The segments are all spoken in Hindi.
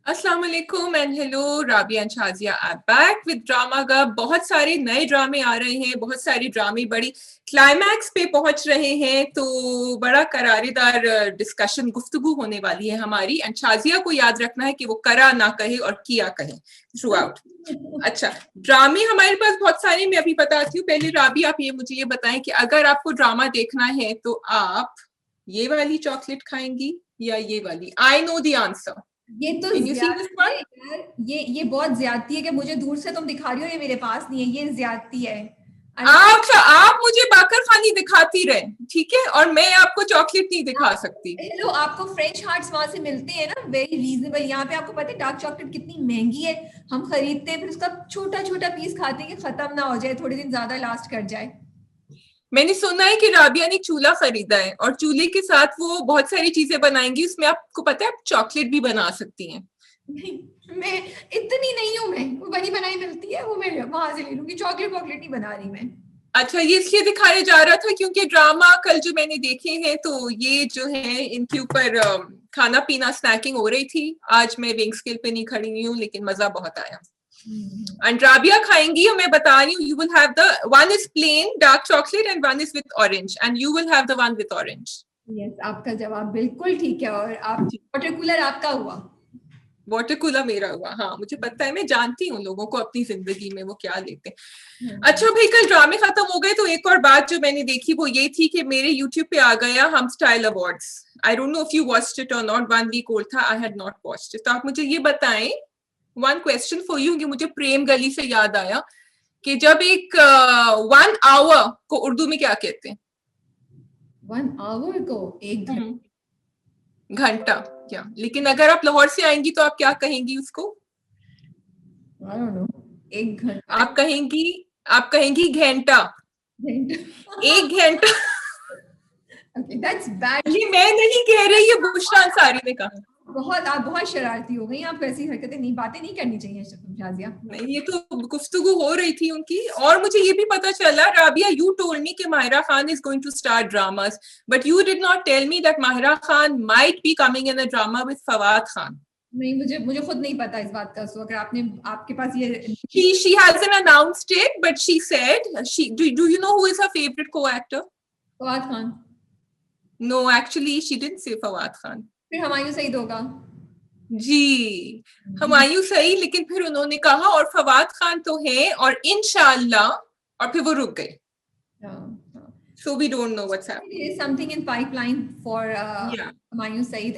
अस्सलाम वालेकुम and hello, Rabia and Shazia are back with drama का। बहुत सारे नए ड्रामे आ रहे हैं, बहुत सारे ड्रामे बड़ी क्लाइमैक्स पे पहुंच रहे हैं, तो बड़ा करारेदार डिस्कशन गुफ्तगू होने वाली है हमारी। एंड शाजिया को याद रखना है कि वो करा ना कहे और किया कहे थ्रू आउट। अच्छा, ड्रामे हमारे पास बहुत सारे, मैं अभी बताती हूँ। पहले राबी आप मुझे ये बताएं कि अगर आपको ड्रामा देखना है तो आप ये वाली चॉकलेट खाएंगी या ये वाली? I know the answer. ये तो Can you see this ज्यादती one? है यार। ये बहुत ज्यादती है कि मुझे दूर से तुम दिखा रही हो, ये मेरे पास नहीं है। ये ज्यादती है। आप मुझे बाकर खानी दिखाती रहे, ठीक है, और मैं आपको चॉकलेट नहीं दिखा सकती। हेलो, आपको फ्रेंच हार्ट्स वहां से मिलते हैं ना, वेरी रीजनेबल। यहाँ पे आपको पता है डार्क चॉकलेट कितनी महंगी है। हम खरीदते हैं, फिर उसका छोटा छोटा पीस खाते हैं कि खत्म ना हो जाए, थोड़े दिन ज्यादा लास्ट कर जाए। मैंने सुना है कि राबिया ने चूल्हा खरीदा है और चूल्हे के साथ वो बहुत सारी चीजें बनाएंगी। उसमें आपको पता है आप चॉकलेट भी बना सकती हैं। नहीं, मैं इतनी नहीं हूं। मैं वो बनी बनाई मिलती है, वो मैं वहां से ले लूंगी। चॉकलेट वॉकलेट नहीं बना रही मैं। अच्छा, ये इसलिए दिखाया जा रहा था क्योंकि ड्रामा कल जो मैंने देखे हैं तो ये जो है इनके ऊपर खाना पीना स्नैकिंग हो रही थी। आज मैं विंग स्केल पे नहीं खड़ी हुई हूँ, लेकिन मजा बहुत आया। एंड राबिया खाएंगी, मैं बता रही हूँ, you will have the one is plain dark chocolate and one is with orange, and you will have the one with orange. Yes, आपका जवाब बिल्कुल ठीक है। और आप वाटर कूलर आपका हुआ। वाटर कूलर मेरा हुआ। हाँ, मुझे पता है, मैं जानती हूँ लोगों को अपनी जिंदगी में वो क्या लेते हैं। अच्छा भाई, कल ड्रामे खत्म हो गए तो एक और बात जो मैंने देखी वो ये थी कि मेरे यूट्यूब पे आ गया हम style awards. I don't know if you watched it और नॉट, 1 वीक ओल्ड था, I had not watched it. तो आप मुझे ये बताएं, वन क्वेश्चन फॉर यू, कि मुझे प्रेम गली से याद आया कि जब एक 1 आवर को उर्दू में क्या कहते हैं? 1 आवर को एक घंटा। घंटा क्या? लेकिन अगर आप लाहौर से आएंगी तो आप क्या कहेंगी उसको? आई डोंट नो। एक घंटा। आप कहेंगी घंटा। एक घंटा। Okay, that's bad. ये मैं नहीं कह रही, ये बुशरा अंसारी ने कहा। आप बहुत शरारती हो गई। आपको ऐसी हरकतें नहीं, बातें नहीं करनी चाहिए शाजिया। नहीं, ये तो गुफ्तगू हो रही थी उनकी। और मुझे ये भी पता चला, राबिया, यू टोल्ड मी कि Mahira Khan is going to start dramas, but you did not tell me that Mahira Khan might be coming in a drama with Fawad Khan. नहीं, मुझे खुद नहीं पता इस बात का। सो अगर आपके पास ये She hasn't announced it, but she said do you know who is her favorite co-actor? Fawad Khan. No, actually she didn't say Fawad Khan. फिर हुमायूं सईद होगा। जी, हुमायूं सही, लेकिन फिर उन्होंने कहा और फवाद खान तो है और इंशाल्लाह, और फिर वो रुक गए। So we don't know what's happening. There is something in pipeline for Yeah. Humayun Saeed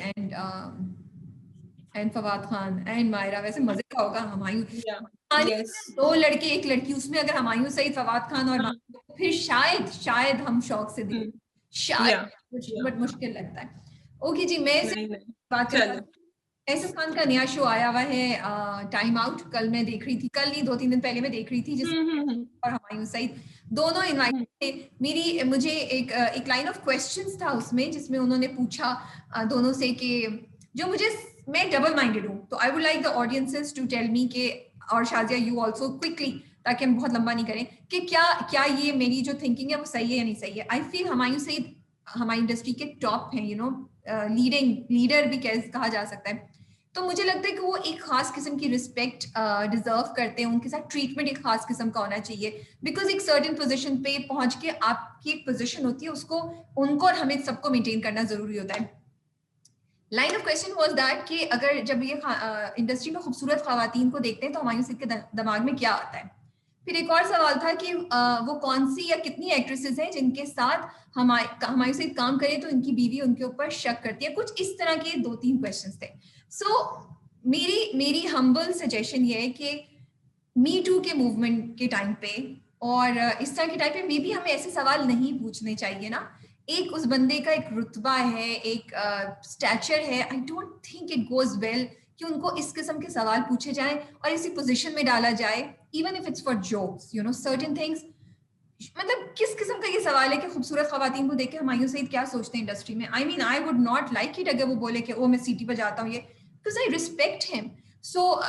and Fawad Khan and Mayra. वैसे मजे का होगा हुमायूं। Yeah. Yes. दो लड़के एक लड़की, उसमें अगर हुमायूं सईद, फवाद खान और फिर शायद हम शौक से देखें। शायद बट मुश्किल लगता है। ओके जी, मैं बात कर एसएस खान का नया शो आया हुआ है, टाइम आउट। कल मैं देख रही थी, कल नहीं 2-3 दिन पहले मैं देख रही थी, जिसमें और हुमायूं सईद दोनों इनवाइट थे। मुझे एक लाइन ऑफ क्वेश्चंस था उसमें, जिसमें उन्होंने पूछा दोनों से कि जो मैं डबल माइंडेड हूँ, तो I would like the audiences to tell me के, और शाजिया यू ऑल्सो क्विकली, ताकि हम बहुत लंबा नहीं करें, कि क्या ये मेरी जो थिंकिंग है वो सही है या नहीं सही है। आई फील हुमायूं सईद हमारी इंडस्ट्री के टॉप हैं, लीडर भी कहा जा सकता है। तो मुझे लगता है कि वो एक खास किस्म की रिस्पेक्ट डिजर्व करते हैं। उनके साथ ट्रीटमेंट एक खास किस्म का होना चाहिए, बिकॉज एक सर्टेन पोजीशन पे पहुंच के आपकी एक पोजीशन होती है, उसको उनको और हमें सबको मेंटेन करना जरूरी होता है। Line of question was that कि अगर जब ये इंडस्ट्री में खूबसूरत खवातीन को देखते हैं तो हुमायूं सईद के दिमाग में क्या आता है। फिर एक और सवाल था कि वो कौन सी या कितनी एक्ट्रेसेस हैं जिनके साथ हुमायूं सईद काम करे तो इनकी बीवी उनके ऊपर शक करती है। कुछ इस तरह के 2-3 क्वेश्चंस थे। सो मेरी हम्बल सजेशन ये है कि मी टू के मूवमेंट के टाइम पे और इस तरह के टाइम पे मे भी हमें ऐसे सवाल नहीं पूछने चाहिए ना। एक उस बंदे का एक रुतबा है, एक स्टैचर है। I don't think it goes well कि उनको इस किस्म के सवाल पूछे जाएं और इसी पोजीशन में डाला जाए, even if it's for jokes, certain things. मतलब किस किस्म का ये सवाल है कि खूबसूरत खवातीन को देख के हुमायूं सईद क्या सोचते हैं इंडस्ट्री में। आई mean I would not like it अगर वो बोले कि ओ मैं सीटी बजाता हूँ, ये because I respect him. So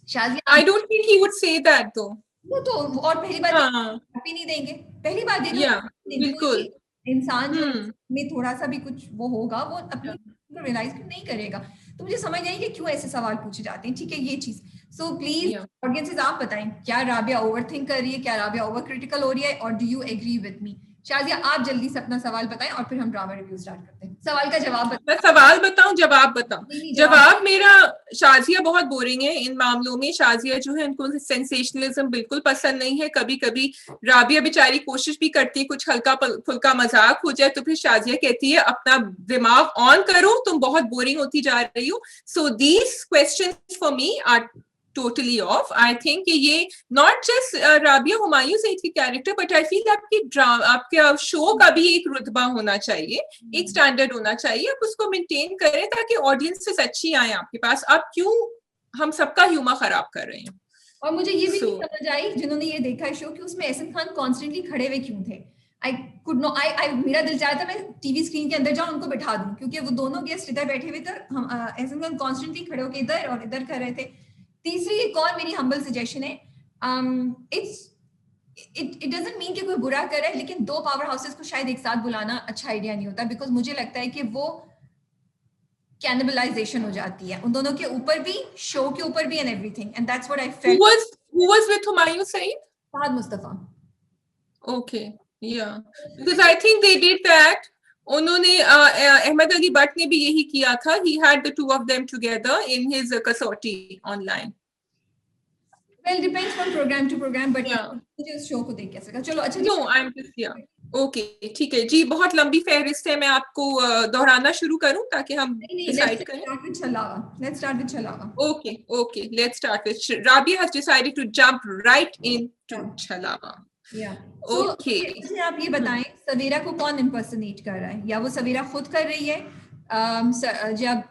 Shazia, I don't think he would say that though. वो तो, और पहली बात हाँ, भी नहीं देंगे। पहली बात yeah, बिल्कुल। इंसान जो में थोड़ा सा भी कुछ वो होगा, वो अपनी रियलाइज नहीं करेगा। तो मुझे समझ नहीं कि क्यों ऐसे सवाल पूछे जाते हैं। ठीक है, ये चीज। सो प्लीज ऑडियंसेस आप बताएं, क्या राबिया ओवरथिंक कर रही है, क्या राबिया ओवर क्रिटिकल हो रही है, और do you agree with me? Shazia आप जल्दी से अपना सवाल बताएं और फिर हम ड्रामा रिव्यू स्टार्ट करते हैं। सवाल का जवाब बताएं। मैं सवाल बताऊं, जवाब बताऊं? जवाब मेरा, शाजिया बहुत बोरिंग है इन मामलों में। शाजिया जो है उनको सेंसेशनलिज्म बिल्कुल पसंद नहीं है। कभी कभी राबिया बेचारी कोशिश भी करती है कुछ हल्का फुल्का मजाक हो जाए तो फिर शाजिया कहती है अपना दिमाग ऑन करो, तुम बहुत बोरिंग होती जा रही हो। So these questions for me are totally off. I think कि ये not just राबिया हुमायूं सईद की कैरेक्टर, बट आई फील आपके शो का भी एक रुतबा होना चाहिए, एक स्टैंडर्ड होना चाहिए। आप उसको मेंटेन करें ताकि ऑडियंसेस अच्छी आए आपके पास। आप क्यों हम सबका ह्यूमर खराब कर रहे हैं? और मुझे ये भी नहीं समझ आई जिन्होंने ये देखा है शो कि उसमें एहसन खान कॉन्स्टेंटली खड़े हुए क्यों थे। मेरा दिल चाहता मैं टीवी स्क्रीन के अंदर जाऊं उनको बिठा दूं, क्योंकि वो दोनों गेस्ट इधर बैठे हुए थे, हम एहसन खान कॉन्स्टेंटली खड़े होकर इधर और इधर कर रहे थे। तीसरी एक और मेरी हम्बल सजेशन है, इट डजंट मीन कि कोई बुरा करे, लेकिन दो पावर हाउसेस को शायद एक साथ बुलाना अच्छा आइडिया नहीं होता, बिकॉज मुझे लगता है कि वो कैनिबलाइजेशन हो जाती है उन दोनों के ऊपर भी, शो के ऊपर भी, and everything, and that's what I felt. Who was with Humayun Saeed? Fahad Mustafa. Okay, yeah, because I think they did that. उन्होंने अहमद अली बट ने भी यही किया था. He had the two of them together in his कसौटी online. Well, depends from program to program, but मुझे उस शो को देख कैसे लगा। चलो अच्छा। No, I'm just yeah. Okay ठीक है जी, बहुत लंबी फहरिस्त है। मैं आपको दोहराना शुरू करूं ताकि हम डिसाइड करें। Let's start with छलावा. Okay, let's start with Rabia has decided to jump right into छलावा. Okay. मुझे आप ये बताएं, सवेरा को कौन इम्पर्सनेट कर रहा है, या वो सवेरा खुद कर रही है? जब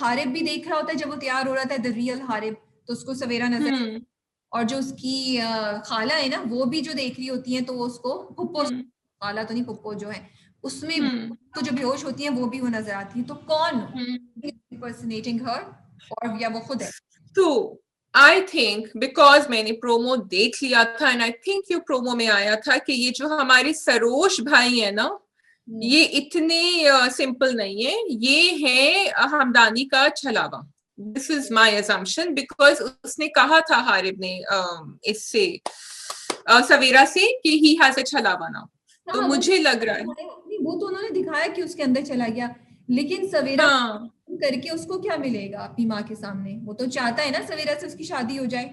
हारिब भी देख रहा होता है, जब वो तैयार हो रहा था द रियल हारिब, तो उसको सवेरा नजर, और जो उसकी खाला है ना, वो भी जो देख रही होती है, तो वो उसको पुप्पो, खाला तो नहीं पुप्पो जो है उसमें तो जो बेहोश होती है वो भी वो नजर आती है। तो कौन इम्पर्सनेटिंग हर, और या वो खुद है? तो आई थिंक बिकॉज मैंने प्रोमो देख लिया था, एंड आई थिंक ये प्रोमो में आया था कि ये जो हमारे सरोज भाई है ना, ये इतने सिंपल नहीं है, ये है हमदानी का छलावा। This is my assumption, because उसने कहा था हारिब ने इससे सवेरा से कि ही हैज अ छलावा ना। तो मुझे लग रहा है वो तो उन्होंने दिखाया कि उसके अंदर चला गया, लेकिन सवेरा करके उसको क्या मिलेगा अपनी माँ के सामने? वो तो चाहता है ना सवेरा से उसकी शादी हो जाए,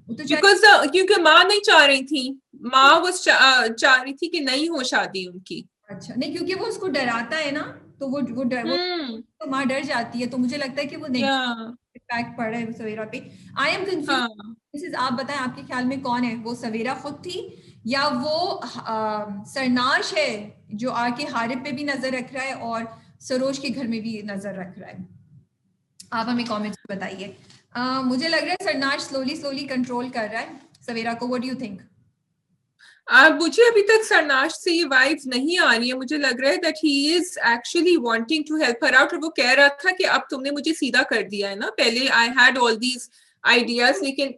वो तो बिकॉज क्योंकि माँ नहीं चाह रही थी, माँ वो चाह रही थी कि नहीं हो शादी उनकी। अच्छा, नहीं क्योंकि वो उसको डराता है ना, तो वो तो माँ डर जाती है, तो मुझे लगता है कि वो इम्पैक्ट पड़ रहा है सवेरा पे। I am confuse. आप बताएं आपके ख्याल में कौन है वो? सवेरा खुद थी, या वो सरनाश है जो आके हारिब पे भी नजर रख रहा है और सरोज के घर में भी नजर रख रहा है? आप हमें कमेंट्स में बताइए। मुझे लग रहा है सरनाश स्लोली कंट्रोल कर रहा है सवेरा को। What do you think? मुझे अभी तक सरनाश से ये वाइब्स नहीं आ रही है। मुझे लग रहा है that he is actually wanting to help her out, और वो कह रहा था कि अब तुमने मुझे सीधा कर दिया है ना, पहले I had all these ideas. लेकिन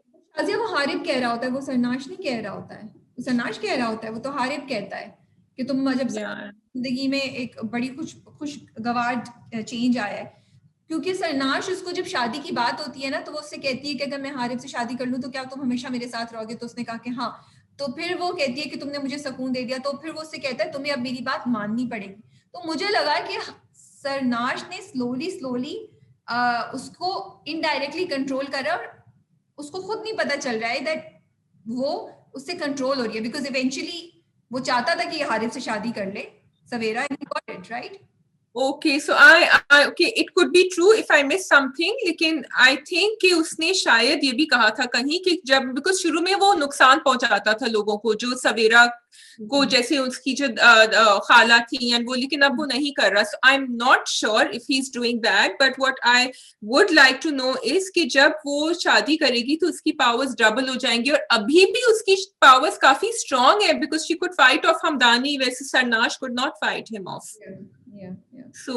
वो हारिब कह रहा होता है, वो सरनाश नहीं कह रहा होता है। सरनाश कह रहा होता है, वो तो हारिब कहता है कि तुम जब जिंदगी में एक बड़ी खुशगवार चेंज आया है, क्योंकि सरनाश उसको जब शादी की बात होती है ना, तो वो उससे कहती है कि अगर मैं हारिब से शादी कर लूं तो क्या तुम हमेशा मेरे साथ रहोगे? तो उसने कहा कि हाँ। तो फिर वो कहती है कि तुमने मुझे सुकून दे दिया, तो फिर वो उससे कहता है तुम्हें अब मेरी बात माननी पड़ेगी। तो मुझे लगा कि सरनाश ने स्लोली उसको इनडायरेक्टली कंट्रोल कर रहा है, और उसको खुद नहीं पता चल रहा है दैट वो उससे कंट्रोल हो रही है, बिकॉज इवेंचुअली वो चाहता था कि हारिब से शादी कर ले Savera, and he got it right. Okay, so okay, it could be true if I missed something, लेकिन I think कि उसने शायद ये भी कहा था कहीं कि जब, because शुरू में वो नुकसान पहुंचाता था लोगों को, जो सवेरा को, जैसे उसकी जो खाला थी एंड वो, लेकिन अब वो नहीं कर रहा। So I'm not sure if he's doing that, but what I would like to know is कि जब वो शादी करेगी तो उसकी पावर्स डबल हो जाएंगी, और अभी भी उसकी पावर्स काफी स्ट्रॉन्ग है, because she could fight off Hamdani, वैसे सरनाश could not fight him off. So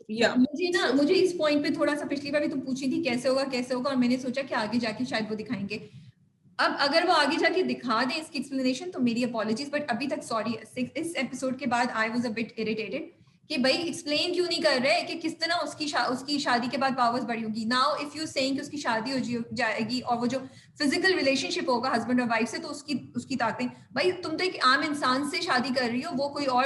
yeah, मुझे इस पॉइंट पे थोड़ा सा, पिछली बार भी तुम पूछी थी कैसे होगा, और मैंने सोचा कि आगे जाके शायद वो दिखाएंगे। अब अगर वो आगे जाके दिखा दे इसकी एक्सप्लेनेशन तो मेरी अपॉलॉजीज, बट अभी तक सॉरी, इस एपिसोड के बाद I was a bit irritated कि भाई एक्सप्लेन क्यों नहीं कर रहे कि किस तरह उसकी शादी के बाद पावर्स बढ़ी होगी. नाउ इफ यू सेइंग कि उसकी शादी हो जाएगी और वो जो फिजिकल रिलेशनशिप होगा हस्बैंड और वाइफ से, तो उसकी ताकतें, भाई तुम तो एक आम इंसान से शादी कर रही हो, वो कोई और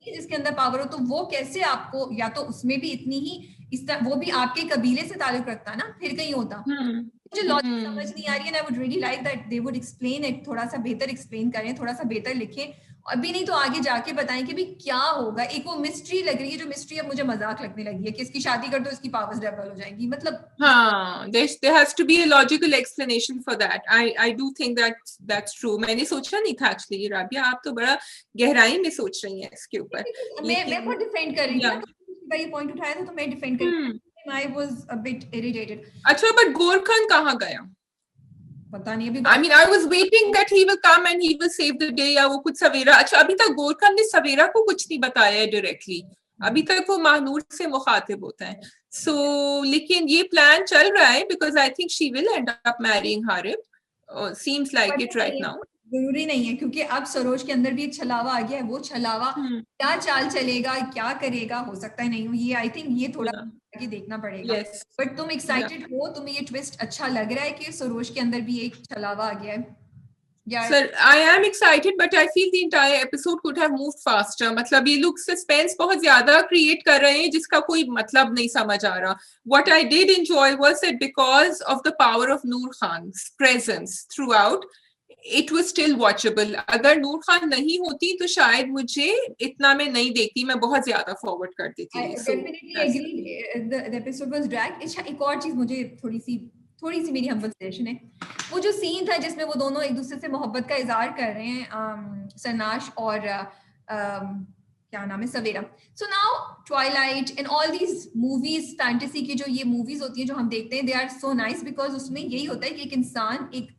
जिसके अंदर पावर हो, तो वो कैसे आपको, या तो उसमें भी इतनी ही इस तरह वो भी आपके कबीले से ताल्लुक रखता ना, फिर कहीं होता. मुझे लॉजिक समझ नहीं आ रही है. I would really like that they would explain it, थोड़ा सा बेहतर एक्सप्लेन करें, थोड़ा सा बेहतर लिखें. अभी नहीं तो आगे जाके बताएं कि भी क्या होगा. एक वो मिस्ट्री लग रही है, जो मिस्ट्री अब मुझे मजाक लगने लगी है कि इसकी शादी कर दो, इसकी पावर्स डबल हो जाएंगी. मतलब हाँ, there has to be a logical explanation for that. I do think that that's true. मैंने सोचा नहीं था actually. राबिया, आप तो बड़ा गहराई में सोच रही हैं इसके ऊपर. मैं खुद डिफेंड कर रही थी, ये पॉइंट उठाया था तो मैं डिफेंड कर रही थी. I was a bit irritated. अच्छा, but गोर खान कहाँ गया? पता नहीं अभी. I mean, I was waiting that he will come and he will save the day, या वो कुछ सवेरा. अच्छा, अभी तक गोर खान ने सवेरा को कुछ नहीं बताया है डायरेक्टली. अभी तक वो महानूर से मुखातिब होता है. So, लेकिन ये प्लान चल रहा है because I think she will end up marrying Harib. Seems like it right now. जरूरी नहीं है, क्योंकि अब सरोज के अंदर भी एक छलावा आ गया है. वो छलावा क्या चाल चलेगा, क्या करेगा, हो सकता है नहीं हो. ये आई थिंक ये थोड़ा आगे देखना पड़ेगा. बट तुम एक्साइटेड हो, तुम्हें ये ट्विस्ट अच्छा लग रहा है कि सरोज के अंदर भी एक छलावा आ गया है? Sir, I am excited, but I feel the entire episode could have moved faster. मतलब ये लोग suspense बहुत ज्यादा create कर रहे हैं जिसका कोई मतलब नहीं समझ आ रहा. What I did enjoy was that because of the power of Noor Khan's presence throughout, it was still watchable. अगर नूर खान नहीं होती तो शायद मुझे इतना मैं नहीं देखती, मैं बहुत ज्यादा फॉरवर्ड कर देती. Definitely agree. The episode was drag. एक और चीज मुझे थोड़ी सी मेरी हम्बल सजेशन है. वो जो सीन था जिसमें वो दोनों एक दूसरे से मोहब्बत का इजहार कर रहे हैं, सरनाश और क्या नाम है, Savera. So now twilight and all these movies, fantasy की जो ये मूवीज होती हैं जो हम देखते हैं, they are so nice because उसमें यही होता है कि एक इंसान एक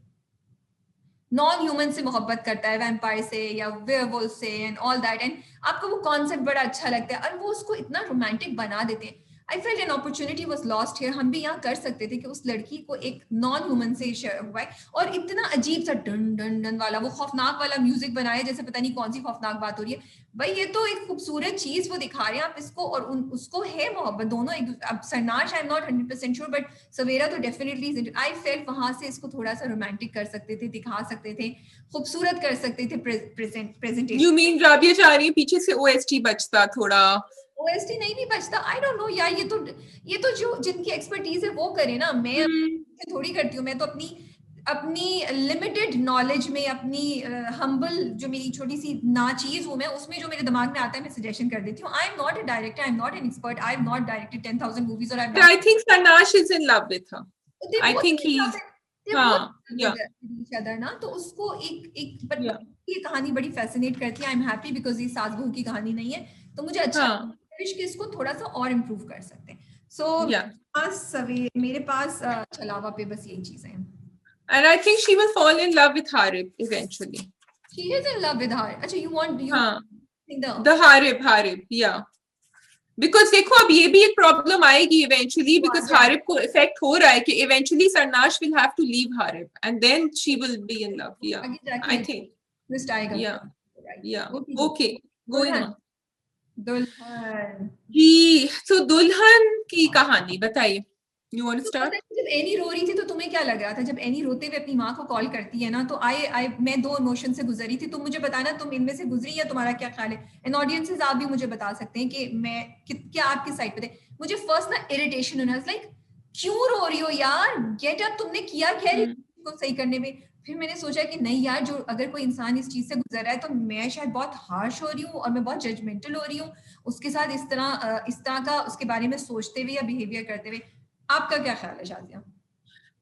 नॉन ह्यूमन से मोहब्बत करता है, वैम्पायर से या वेयरवुल्फ से एंड ऑल दैट, एंड आपको वो कॉन्सेप्ट बड़ा अच्छा लगता है और वो उसको इतना रोमांटिक बना देते हैं. I felt an opportunity was lost here. हम भी यहाँ कर सकते थे कि उस लड़की को एक नॉन ह्यूमन से हुआ है और इतना अजीब सा डन डन डन वाला, वो खौफनाक वाला म्यूजिक बनाया जैसे पता नहीं कौन सी खौफनाक बात हो रही है. भाई ये तो एक खूबसूरत चीज वो दिखा रहे हैं आप इसको, और उसको है मोहब्बत दोनों एक. अब Sarnash I am not 100% sure, but Savera तो डेफिनेटली. आई फेल्ट वहां से इसको थोड़ा सा रोमांटिक कर सकते थे, दिखा सकते थे, खूबसूरत कर सकते थे प्रेजेंटेशन. यू मीन राबिया चाह रही है पीछे से ओएसटी बचता, थोड़ा ओएसटी नहीं भी बचता. आई डोंट नो यार, ये तो जो जिनकी एक्सपर्टीज है वो करे ना. मैं थोड़ी करती हूँ. मैं तो अपनी लिमिटेड नॉलेज में, अपनी हम्बल जो मेरी छोटी सी नाचीज हूँ मैं, उसमें जो मेरे दिमाग में आता है मैं सजेशन कर देती हूँ. I am not a director, I am not an expert, I am not directed 10,000 movies. और I think Sarnash is in love with her. I think he other ना, तो उसको एक ये कहानी बड़ी फैसिनेट करती है. आई एम हैप्पी बिकॉज ये सास बहू की कहानी नहीं है, तो मुझे अच्छा विश कि इसको थोड़ा सा और इम्प्रूव कर सकते हैं. सो मेरे पास छलावा पे बस यही चीजें हैं. And I think she will fall in love with Harib eventually. She is in love with Harib. अच्छा, you want the Harib, yeah. Because देखो अब ये भी एक प्रॉब्लम आएगी eventually, because Harib को इफेक्ट हो रहा है कि eventually Sarnash will have to leave Harib and then she will be in love. Yeah, I think. Twist आएगा. Yeah. Okay. Going on. दुल्हन. जी, so दुल्हन की कहानी बताइए. You want to start? जब एनी रो रही थी तो तुम्हें क्या लग रहा था? जब एनी रोते हुए अपनी माँ को कॉल करती है ना, तो मैं दो इमोशन से गुजरी थी. तुम मुझे बताना तुम इनमें से गुजरी या तुम्हारा क्या ख्याल है. एंड ऑडियंसेस आप भी मुझे बता सकते हैं कि क्या आपके साइड पे थे. मुझे फर्स्ट ना इरिटेशन होना, लाइक क्यों रो रही हो यार, गेट अप, तुमने किया क्या को सही करने में. फिर मैंने सोचा कि नहीं यार, जो अगर कोई इंसान इस चीज से गुजर रहा है तो मैं शायद बहुत हार्श हो रही हूँ और मैं बहुत जजमेंटल हो रही हूँ उसके साथ, इस तरह का उसके बारे में सोचते हुए या बिहेवियर करते हुए. आपका क्या ख्याल है Shadiya?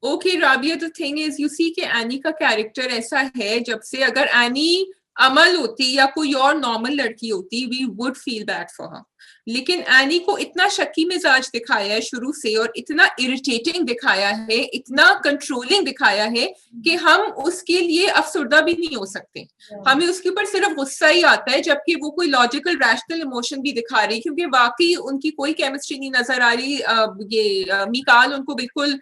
Okay Rabia, the thing is you see कि एनी का कैरेक्टर ऐसा है, जब से अगर एनी अमल होती या कोई और नॉर्मल लड़की होती, we would feel bad for her. लेकिन एनी को इतना शक्की मिजाज दिखाया है शुरू से और इतना इरिटेटिंग दिखाया है, इतना कंट्रोलिंग दिखाया है कि हम उसके लिए अफसरदा भी नहीं हो सकते. हमें उसके ऊपर सिर्फ गुस्सा ही आता है, जबकि वो कोई लॉजिकल रैशनल इमोशन भी दिखा रही, क्योंकि वाकई उनकी कोई केमिस्ट्री नहीं नजर आ रही. ये मिकाल उनको बिल्कुल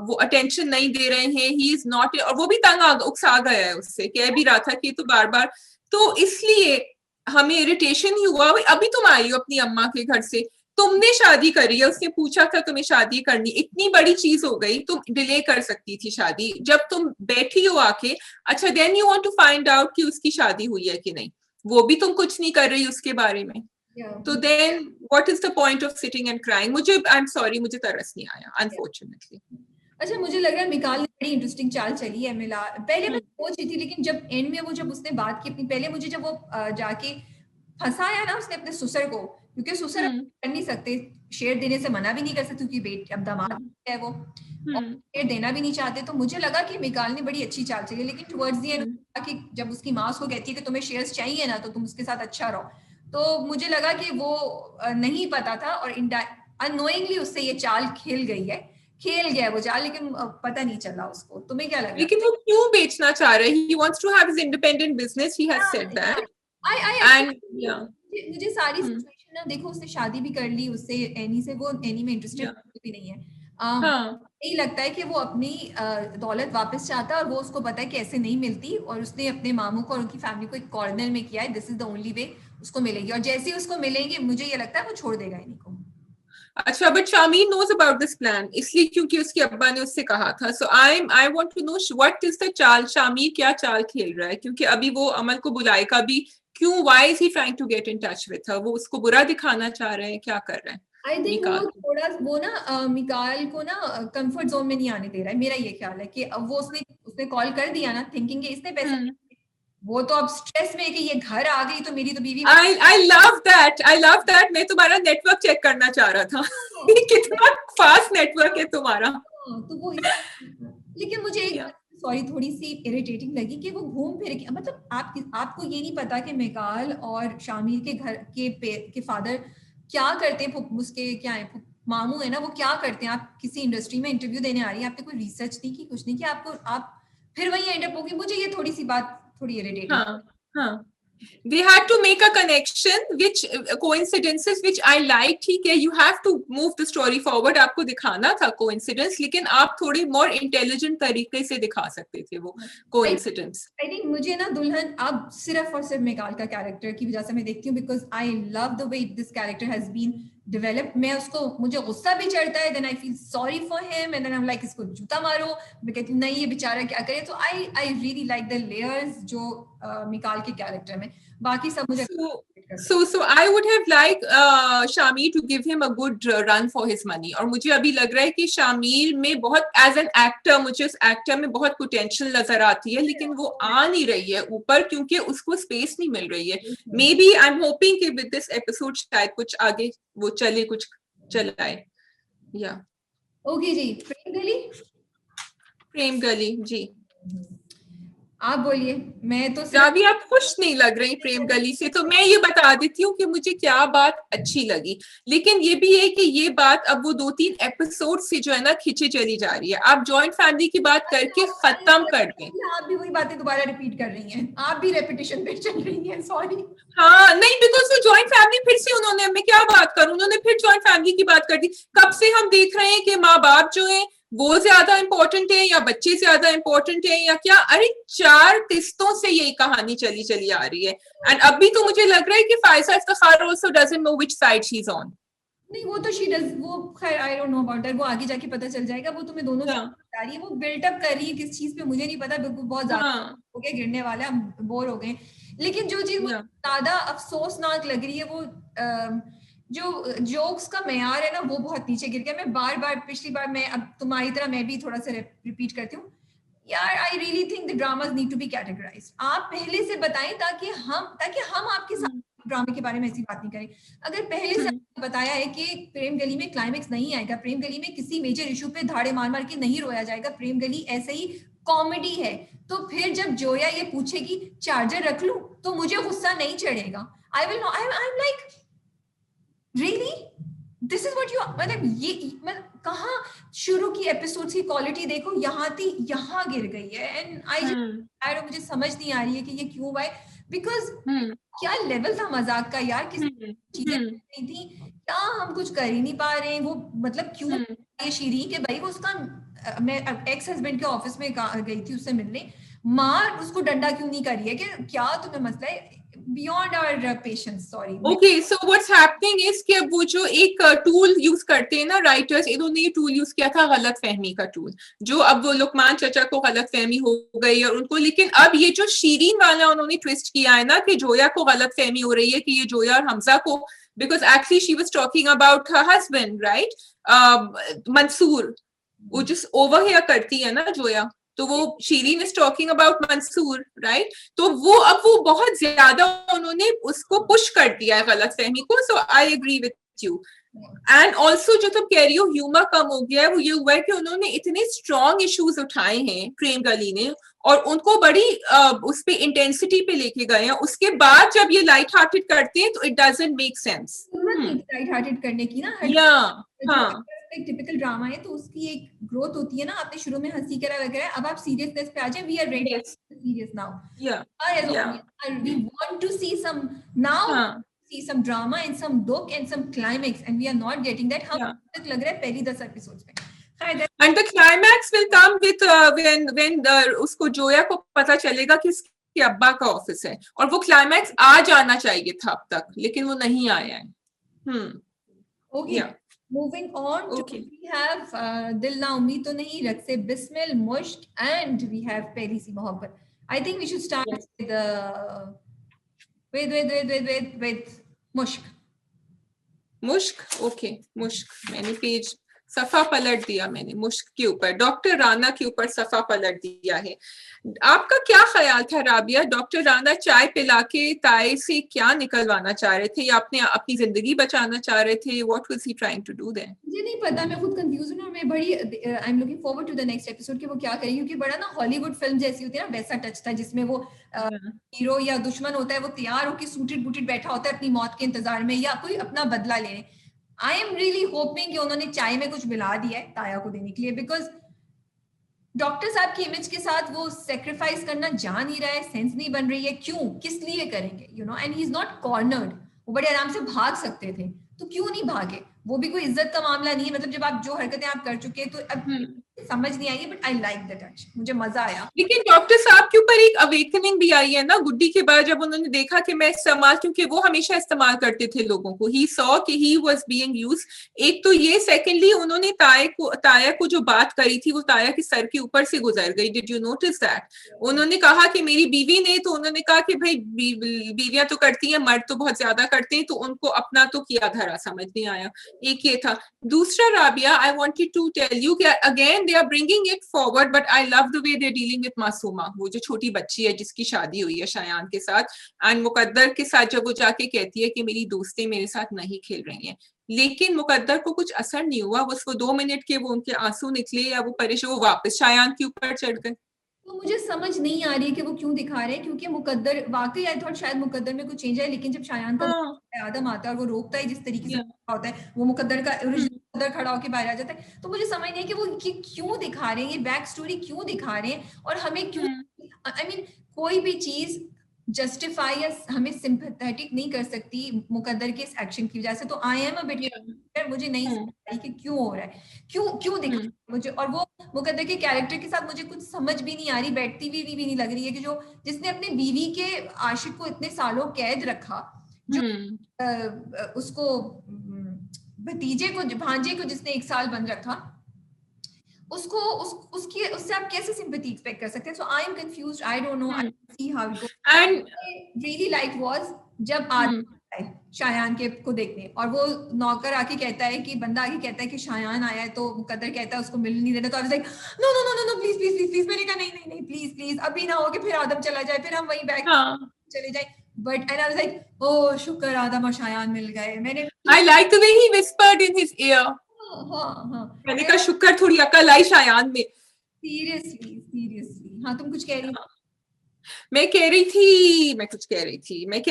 वो अटेंशन नहीं दे रहे हैं. ही इज नॉट, और वो भी तंग उकसा गया है उससे, कह भी रहा था कि तो बार बार. तो इसलिए हमें इरिटेशन ही हुआ, अभी तुम आई हो अपनी अम्मा के घर से, तुमने शादी करी है, उसने पूछा था तुम्हें शादी करनी, इतनी बड़ी चीज हो गई, तुम डिले कर सकती थी शादी, जब तुम बैठी हो आके, अच्छा then you want to find out कि उसकी शादी हुई है कि नहीं, वो भी तुम कुछ नहीं कर रही उसके बारे में, तो then what is the point of sitting and crying. मुझे आई एम सॉरी, मुझे तरस नहीं आया अनफॉर्चुनेटली। अच्छा, मुझे लग रहा है मिकाल ने बड़ी इंटरेस्टिंग चाल चली है। मिला पहले मैं सोच रही थी, लेकिन जब एंड में वो जब उसने बात की अपनी, पहले मुझे जब वो जाके फंसाया ना उसने अपने ससुर को, क्योंकि ससुर कर नहीं सकते, शेयर देने से मना भी नहीं कर सकते क्योंकि बेटी अब दामाद है वो, और शेयर देना भी नहीं चाहते, तो मुझे लगा कि मिकाल ने बड़ी अच्छी चाल चली। लेकिन टुवर्ड्स दी एंड कि जब उसकी माँ उसको कहती है कि तुम्हें शेयर्स चाहिए ना तो तुम उसके साथ अच्छा रहो, तो मुझे लगा कि वो नहीं पता था और अननोइंगली उससे ये चाल खेल गया वो चाल, लेकिन पता नहीं चला उसको। तुम्हें क्या लगा? लेकिन वो क्यों बेचना चाह रहे हैं? He wants to have his independent business, he has said that. And yeah, मुझे सारी सिचुएशन ना, देखो उसने शादी भी कर ली उससे, एनी से, वो एनी में इंटरेस्टेड भी नहीं है। यही लगता है कि वो अपनी दौलत वापस चाहता है, और वो उसको पता है कि ऐसे नहीं मिलती, और उसने अपने मामू को और उनकी फैमिली को एक कॉर्नर में किया है, this is the only way उसको मिलेगी, और जैसे ही उसको मिलेंगे मुझे ये लगता है वो छोड़ देगा इन्हीं को। अच्छा, but Shamir knows about this plan, इसलिए क्योंकि उसके अब्बा ने उससे कहा था। So I want to know what is the चाल, शामीर क्या चाल खेल रहा है, क्योंकि अभी वो अमल को बुलाएगा भी क्यों? Why is he trying to get in touch with her? वो उसको बुरा दिखाना चाह रहे हैं, क्या कर रहे हैं? आई थिंक वो थोड़ा वो ना मिकाल को ना कंफर्ट जोन में नहीं आने दे रहा है, मेरा ये ख्याल है कि अब वो उसने कॉल कर दिया ना थिंकिंग कि इसने पैसे, वो तो अब स्ट्रेस में है कि ये घर आ गई तो मेरी तो बीवी। I love that मैं तुम्हारा नेटवर्क चेक करना चाह रहा था कितना फास्ट नेटवर्क है तुम्हारा। तो वो लेकिन मुझे एक सॉरी थोड़ी सी इरिटेटिंग लगी कि वो घूम फिर के, मतलब आपको ये नहीं पता कि मिकाल और शामिर के घर के फादर क्या करते हैं, उसके क्या है मामू है ना, वो क्या करते हैं। आप किसी इंडस्ट्री में इंटरव्यू देने आ रही है, आपने कोई रिसर्च नहीं की, कुछ नहीं किया, आप फिर वही एंड अप होगी। मुझे ये थोड़ी सी बात थोड़ी इरिटेटिंग। हाँ they had to make a connection which coincidences which I like, ठीक है, you have to move the story forward, आपको दिखाना था coincidence, लेकिन आप थोड़ी more intelligent तरीके से दिखा सकते थे वो coincidence। I think मुझे ना दुल्हन अब सिर्फ और सिर्फ मिकाल का कैरेक्टर की वजह से मैं देखती हूँ, because I love the way this character has been developed। मैं उसको, मुझे गुस्सा भी चढ़ता है, then I feel sorry for him and then I'm like इसको जूता मारो, मैं कहती हूँ नहीं ये बेचारा क्या करे। तो I really like the layers जो मिकाल के कैरेक्टर में, बाकी सब मुझे so I would have liked Shamir to give him a good run for his money, और मुझे अभी लग रहा है कि शामीर में बहुत as an actor, मुझे उस एक्टर में बहुत पोटेंशियल नजर आती है, लेकिन वो आ नहीं रही है ऊपर क्योंकि उसको स्पेस नहीं मिल रही है। Maybe I am hoping कि विद दिस एपिसोड शायद कुछ आगे वो चले, कुछ चलाए। या ओके जी, प्रेम गली जी आप बोलिए। मैं तो अभी आप खुश नहीं लग रही प्रेम गली से, तो मैं ये बता देती हूँ कि मुझे क्या बात अच्छी लगी, लेकिन ये भी है कि ये बात अब वो 2-3 एपिसोड से जो है ना खींचे चली जा रही है। आप जॉइंट फैमिली की बात करके खत्म कर दें। आप भी वही बातें दोबारा रिपीट कर रही हैं, आप भी रेपिटेशन पे चल रही हैं, सॉरी। हाँ नहीं, बिकॉज वो जॉइंट फैमिली फिर से उन्होंने, मैं क्या बात करूं, उन्होंने फिर जॉइंट फैमिली की बात कर दी। कब से हम देख रहे हैं कि माँ बाप जो है वो ज्यादा इंपॉर्टेंट है या बच्चे ज्यादा इंपॉर्टेंट है या क्या? अरे 4 किस्तों से यही कहानी चली आ रही है। एंड अभी तो मुझे लग रहा है कि Faiza Iftikhar also doesn't know which side she is on. नहीं वो तो शी डज, वो खैर I don't know about that, वो आगे जाके पता चल जाएगा। वो तुम्हें दोनों बता रही है, वो बिल्डअप कर रही है किस चीज पे मुझे नहीं पता, बिल्कुल बहुत ज्यादा हो गया, गिरने वाला, हम बोर हो गए। लेकिन जो चीज मुझे ज्यादा अफसोसनाक लग रही है वो जो जोक्स का मेयार है ना वो बहुत नीचे गिर गया। मैं बार पिछली बार मैं अब तुम्हारी तरह मैं भी थोड़ा सा रिपीट करती हूँ यार, I really think the dramas need to be categorised. आप पहले से बताएं ताकि हम आपके साथ ड्रामे के बारे में ऐसी बात नहीं करें। अगर पहले से बताया है कि प्रेम गली में क्लाइमेक्स नहीं आएगा, प्रेम गली में किसी मेजर इशू पे धाड़े मार के नहीं रोया जाएगा, प्रेम गली ऐसे ही कॉमेडी है, तो फिर जब जोया ये पूछेगी चार्जर रख लूं तो मुझे गुस्सा नहीं चढ़ेगा। I will I am like really this is what you, मतलब ये कहाँ शुरू की एपिसोड्स की क्वालिटी देखो, यहाँ गिर गई है। एंड आई मुझे समझ नहीं आ रही है कि ये क्यों भाई, बिकॉज क्या लेवल था मजाक का यार, किसी चीजें नहीं थी क्या, हम कुछ कर ही नहीं पा रहे हैं। वो मतलब क्यों ये शीरी के भाई वो उसका, मैं एक्स हस्बैंड के ऑफिस में गई थी उससे मिलने, माँ उसको डंडा क्यों नहीं करी है कि क्या तुम्हें मसला है। beyond our patience, sorry. Okay, so what's happening is कि अब वो जो एक टूल यूज करते हैं ना राइटर्स, इन्होंने ये टूल यूज किया था गलत फहमी का टूल, जो अब वो लुकमान चचा को गलत फहमी हो गई और उनको, लेकिन अब ये जो शीरीन वाला उन्होंने ट्विस्ट किया है ना कि जोया को गलत फहमी हो रही है कि ये जोया और हमजा को, because actually she was talking about her husband, right, Mansoor, वो जिस ओवर हियर करती है ना जोया, तो वो Shireen is talking about Mansoor, right, तो वो अब वो बहुत ज्यादा उन्होंने उसको पुश कर दिया है गलत फहमी को. So I agree with you. And also जो तुम कह रही हो ह्यूमर कम हो गया है, वो ये हुआ है कि उन्होंने इतने स्ट्रॉन्ग इश्यूज उठाए हैं प्रेम गली ने और उनको बड़ी उस पे इंटेंसिटी पे लेके गए हैं, उसके बाद जब ये लाइट हार्टेड करते हैं तो it doesn't make sense. Light hearted करने की ना, हाँ, एक टिपिकल ड्रामा है तो उसकी एक ग्रोथ होती है ना, आपने शुरू में हंसी करा वगैरह, अब आप सीरियसनेस पे आ जाए. We are ready serious now. We want to see some now, see some drama and some duck and some climax, and we are not getting that. हम तक लग रहा है पहली 10 एपिसोड्स में. And the climax will come with when उसको जोया को पता चलेगा कि इसके अब्बा का ऑफिस है, और वो क्लाइमैक्स आ जाना चाहिए था अब तक, लेकिन वो नहीं आया है. Okay. Moving on, we have Dil Na Umeed To Nahi, Rakse Bismil, Mushk, and we have Pehli Si Mohabbat. I think we should start with Mushk. मुश्क, ओके, मुश्क. मैंने पेज सफा पलट दिया, मैंने मुश्क के ऊपर, डॉक्टर राना के ऊपर सफा पलट दिया है. आपका क्या ख्याल था राबिया, डॉक्टर राना चाय पिला के ताए से क्या निकलवाना चाह रहे थे, या अपने अपनी जिंदगी बचाना चाह रहे थे? What was he trying to do there? मुझे नहीं पता, मैं खुद कंफ्यूज हूं और मैं बड़ी I am looking forward to the next episode कि वो क्या करेंगे, क्योंकि बड़ा ना हॉलीवुड फिल्म जैसी होती है ना, वैसा टच था जिसमें वो हीरो या दुश्मन होता है, वो तैयार होकर सूटेड बूटेड बैठा होता है अपनी मौत के इंतजार में या कोई अपना बदला लेने. आई एम रियली होपिंग कि उन्होंने चाय में कुछ मिला दिया है ताया को देने के लिए, बिकॉज डॉक्टर साहब की इमेज के साथ वो सेक्रीफाइस करना जा नहीं रहा है, सेंस नहीं बन रही है, क्यों, किस लिए करेंगे, you know. And he is not cornered, वो बड़े आराम से भाग सकते थे, तो क्यों नहीं भागे? वो भी कोई इज्जत का मामला नहीं है, मतलब जब आप जो हरकतें आप कर चुके हैं, तो अब समझ नहीं आई, but I like the touch, मुझे मजा आया. लेकिन डॉक्टर साहब के ऊपर एक अवेकनिंग भी आई है ना गुड्डी के बाद, जब उन्होंने देखा कि मैं इस्तेमाल, क्योंकि वो हमेशा इस्तेमाल करते थे लोगों को, ही सॉ कि ही वाज बीइंग यूज्ड. एक तो ये, सेकेंडली उन्होंने ताया को जो बात करी थी वो ताया के सर के ऊपर से गुजर गई. Did you notice that? उन्होंने कहा कि मेरी बीवी ने, तो उन्होंने कहा कि भाई बीवियां तो करती हैं, मर्द तो बहुत ज्यादा करते हैं, तो उनको अपना तो किया धरा समझ नहीं आया. एक ये था. दूसरा Rabia, I wanted to tell you कि again they are bringing it forward, but I love the way they are dealing with Masooma, वो जो छोटी बच्ची है जिसकी शादी हुई है शायान के साथ, एंड मुकद्दर के साथ जब वो जाके कहती है कि मेरी दोस्तें मेरे साथ नहीं खेल रही हैं, लेकिन मुकद्दर को कुछ असर नहीं हुआ, बस वो 2 मिनट के वो उनके आंसू निकले या वो परेशान, वो वापस शायान के ऊपर चढ़ गए. तो मुझे समझ नहीं आ रही है कि वो क्यों दिखा रहे हैं, क्योंकि मुकद्दर वाकई आई थॉट शायद मुकद्दर में कुछ चेंज है, लेकिन जब शायान का आदम आता है और वो रोकता है जिस तरीके से होता है, वो मुकद्दर का ओरिजिनल खड़ा होकर बाहर आ जाता है, तो मुझे समझ नहीं है कि वो क्यों दिखा रहे हैं, ये बैक स्टोरी क्यों दिखा रहे हैं, और हमें क्यों, आई मीन कोई भी चीज जस्टिफाई या हमें सिंपैथेटिक नहीं कर सकती मुकद्दर के इस एक्शन की वजह से. तो आई एम अ बिट, मुझे नहीं समझ आई कि क्यों हो रहा है, क्यों दिख मुझे, और वो मुकद्दर के कैरेक्टर के साथ मुझे कुछ समझ भी नहीं आ रही, बैठती भी नहीं लग रही है कि जो जिसने अपने बीवी के आशिक को इतने सालों कैद रखा, जो उसको भतीजे को, भांजे को जिसने 1 साल बंद रखा, उसको उससे आप कैसे सिंपैथी एक्सपेक्ट कर सकते हैं? So I am confused, I don't know, I see how it goes. And really like was जब आदमी शायान के को देखने, और वो नौकर आके कहता है कि बंदा आके कहता है कि शायान आया है, तो मुकद्दर कहता है उसको मिल नहीं देना, तो I was like no no no no no please please please. मैंने कहा नहीं प्लीज अभी ना हो कि फिर आदम चला जाए, फिर हम वहीं बैक चले जाए. But and I was like oh शुक्र आदम और शायान मिल गए. मैंने आई like the way he whispered in his year. मैंने कहा शुक्र थोड़ी अकल आई शायान में. सीरियसली हाँ, तुम कुछ कह रही हो? मैं कह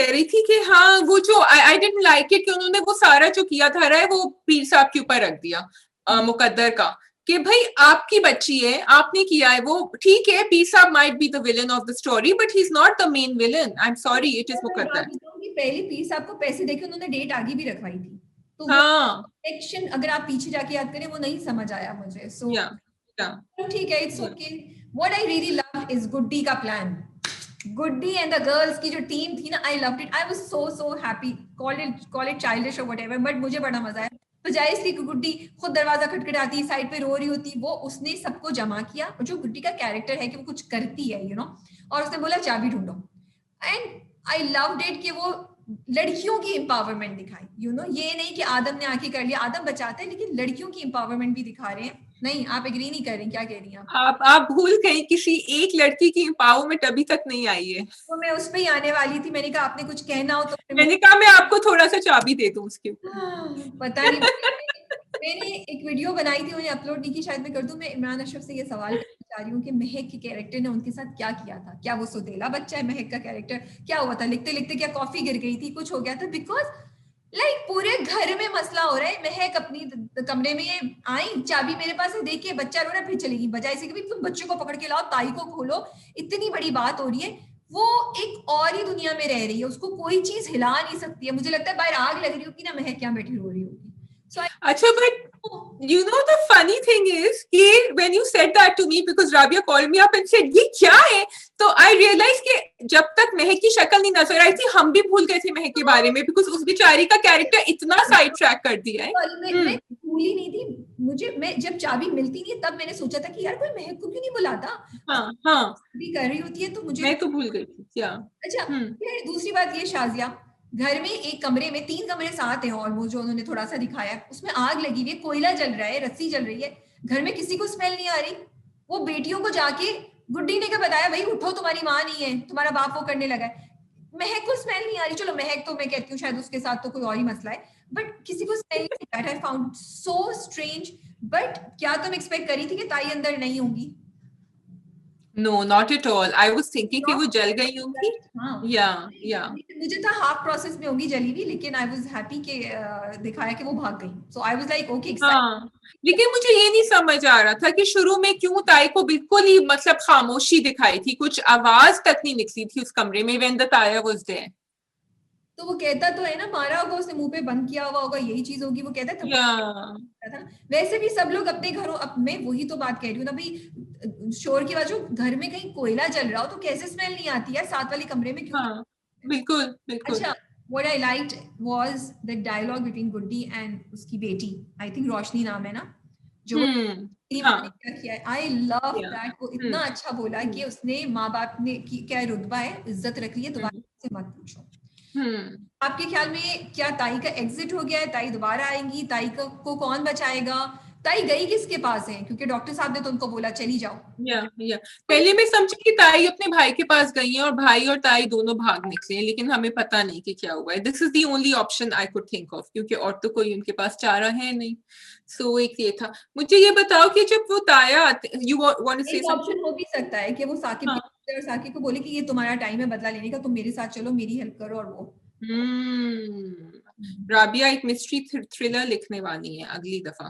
रही थी कि हाँ, वो जो आई डिडंट लाइक इट कि उन्होंने वो सारा जो किया था रहा है वो पीर साहब के ऊपर रख दिया, मुकद्दर का, कि भाई आपकी बच्ची है, आपने किया है, वो ठीक है, Peer Sahab might be the villain of the story, but he is not the main villain. I am sorry, it is Muqaddar. पहले पीर साहब को पैसे देके उन्होंने डेट आगे भी रखवाई थी, तो एक्शन अगर आप पीछे जाके याद करें वो नहीं समझ आया मुझे. सो ठीक है, it's okay. What I really love is Guddi का plan. Guddi and the girls की जो टीम थी ना, I loved it, I was so happy, call it childish और व्हाटएवर, बट मुझे बड़ा मजा आया। तो जाहिर सी गुड्डी खुद दरवाजा खटखटाती, साइड पे रो रही होती, वो उसने सबको जमा किया, और जो गुड्डी का कैरेक्टर है कि वो कुछ करती है और उसने बोला चाबी ढूंढो, एंड आई लव्ड इट कि वो लड़कियों की एम्पावरमेंट दिखाई, ये नहीं कि आदम ने आके कर लिया, आदम बचाते हैं, लेकिन लड़कियों की एम्पावरमेंट भी दिखा रहे हैं। नहीं, आप एग्री नहीं कर रही, क्या कह रही हैं आप भूल गई, किसी एक लड़की की एम्पावरमेंट अभी तक नहीं आई है। तो मैं उस पे ही आने वाली थी, मैंने कहा आपने कुछ कहना हो तो मैंने कहा मैं आपको थोड़ा सा चाबी दे दूं उसके। पता नहीं, मैंने एक वीडियो बनाई थी, उन्हें अपलोड नहीं की, शायद मैं कर दूं। मैं इमरान अशरफ से ये सवाल करना चाह रही हूँ कि महक के कैरेक्टर ने उनके साथ क्या किया था, क्या वो सोतेला बच्चा है महक का कैरेक्टर, क्या हुआ था, लिखते लिखते क्या कॉफी गिर गई थी, कुछ हो गया था, बिकॉज पूरे घर में मसला हो रहा है, महक अपनी कमरे में ये आई, चाबी मेरे पास है, देखिए बच्चा रो रहा है, फिर चलेगी, बजाय से कि तुम बच्चे को पकड़ के लाओ, ताई को खोलो, इतनी बड़ी बात हो रही है, वो एक और ही दुनिया में रह रही है, उसको कोई चीज हिला नहीं सकती है। मुझे लगता है बाहर आग लग रही होगी ना, महक क्या बैठी रो रही होगी। अच्छा, but the funny thing is कि when you said that to me, because Rabia called me up and said ये क्या है, तो I realized कि जब तक महक की शक्ल नहीं नजर आई थी, हम भी भूल गए थे महक के बारे में, because उस बेचारी का कैरेक्टर इतना साइड ट्रैक कर दिया है। मैं भूली नहीं थी, मैं जब चाबी मिलती नहीं तब मैंने सोचा था कि यार कोई महक को क्यों नहीं बुलाता, हाँ भी कर रही होती है, तो मुझे मैं तो भूल गई थी क्या। अच्छा, दूसरी बात ये शाजिया, घर में एक कमरे में 3 कमरे साथ हैं ऑलमोस्ट, जो उन्होंने थोड़ा सा दिखाया, उसमें आग लगी हुई है, कोयला जल रहा है, रस्सी जल रही है, घर में किसी को स्मेल नहीं आ रही। वो बेटियों को जाके गुड्डी ने क्या बताया, भाई उठो, तुम्हारी माँ नहीं है, तुम्हारा बाप वो करने लगा है। महक को स्मेल नहीं आ रही, चलो महक तो मैं कहती हूँ शायद उसके साथ तो कोई और ही मसला है, बट किसी को स्मेल नहीं, that I found so strange. But क्या तुम एक्सपेक्ट करी थी कि ताई अंदर नहीं होंगी? No, not at all. I was thinking कि वो जल गई होंगी। Yeah. मुझे था हाफ प्रोसेस में होगी जली हुई, लेकिन आई वाज हैप्पी कि दिखाया कि वो भाग गई, so I was like okay excited. लेकिन मुझे ये नहीं समझ आ रहा था कि शुरू में क्यों ताई को बिल्कुल ही मतलब खामोशी दिखाई थी, कुछ आवाज तक नहीं निकली थी उस कमरे में when the ताया was there। तो वो कहता तो है ना, मारा होगा उसने, मुंह पे बंद किया हुआ होगा, यही चीज होगी, वो कहता था। वैसे भी सब लोग अपने घरों, मैं वही तो बात कह रही हूँ ना भाई, शोर की वजह, घर में कहीं कोयला जल रहा हो तो कैसे स्मेल नहीं आती है, साथ वाले कमरे में क्यों? बिल्कुल। अच्छा, what I liked was the dialogue between Guddi and उसकी बेटी, I think रोशनी नाम है ना, जो क्या किया है, I love that। वो इतना अच्छा बोला कि उसने माँ बाप ने क्या रुतबा है, इज्जत रख ली है, दोबारा से मत पूछो। आपके ख्याल में क्या ताई का एग्जिट हो गया है, ताई दोबारा आएंगी, ताई को कौन बचाएगा, ताई गई किसके पास है, क्योंकि डॉक्टर साहब ने तो उनको बोला चली जाओ। पहले मैं समझी कि ताई अपने भाई के पास गई है और भाई और ताई दोनों भाग निकले, लेकिन हमें पता नहीं कि क्या हुआ है। This is the only option I could think of, क्योंकि और तो कोई उनके पास चारा है नहीं। सो एक ये था। मुझे ये बताओ कि जब वो ताया आते, यू वांट टू से ऑप्शन हो भी सकता है कि वो साकिब और साकिब को बोले कि ये तुम्हारा टाइम है बदला लेने का, तुम मेरे साथ चलो, मेरी हेल्प करो, और वो राबिया एक मिस्ट्री थ्रिलर लिखने वाली है अगली दफा।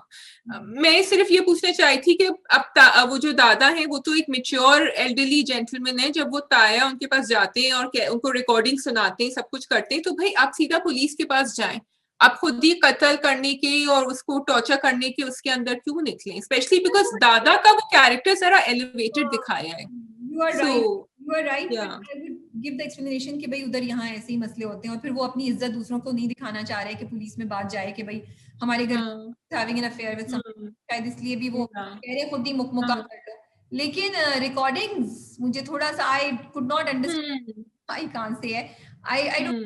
मैं सिर्फ ये पूछना चाही थी कि अब वो जो दादा हैं वो तो एक मैच्योर एल्डरली जेंटलमैन है, जब वो ताया उनके पास जाते हैं और उनको रिकॉर्डिंग सुनाते हैं, सब कुछ करते हैं, तो भाई आप सीधा पुलिस के पास जाएं, आप खुद ही कत्ल करने के और उसको टॉर्चर करने के उसके अंदर क्यों निकले, स्पेशली बिकॉज दादा का वो कैरेक्टर जरा एलिवेटेड दिखाया है। You are right. I would give the explanation कि भाई उधर यहाँ ऐसे ही मसले होते हैं, और फिर वो अपनी इज्जत दूसरों को नहीं दिखाना चाह रहे कि पुलिस में बात जाए कि भाई हमारे घर having an affair with someone, शायद इसलिए भी वो कह रहे खुद ही मुकम्मल कर लो। लेकिन रिकॉर्डिंग्स मुझे थोड़ा सा I could not understand, I can't say है, I don't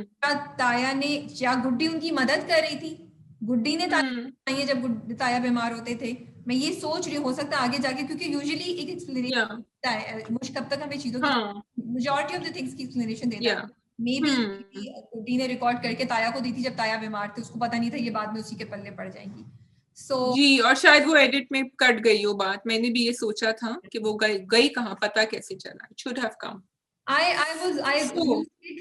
ताया ने या गुड्डी उनकी मदद कर रही थी, गुड्डी ने ताया जब ताया बीमार होते थे, मैं ये सोच रही हूँ हो सकता है आगे जाके, क्योंकि यूजुअली एक एक्सप्लेनेशन मुझे कब तक हमें चीजों की मेजॉरिटी ऑफ द थिंग्स की एक्सप्लेनेशन देता है, मे बी गुड्डी ने रिकॉर्ड करके ताया को दी थी जब ताया बीमार थे, उसको पता नहीं था ये बाद में उसी के पल्ले पड़ जाएंगी। जी, और शायद वो एडिट में कट गई वो बात, मैंने भी ये सोचा था कि वो गई कहाँ, पता कैसे चला, it should have come. I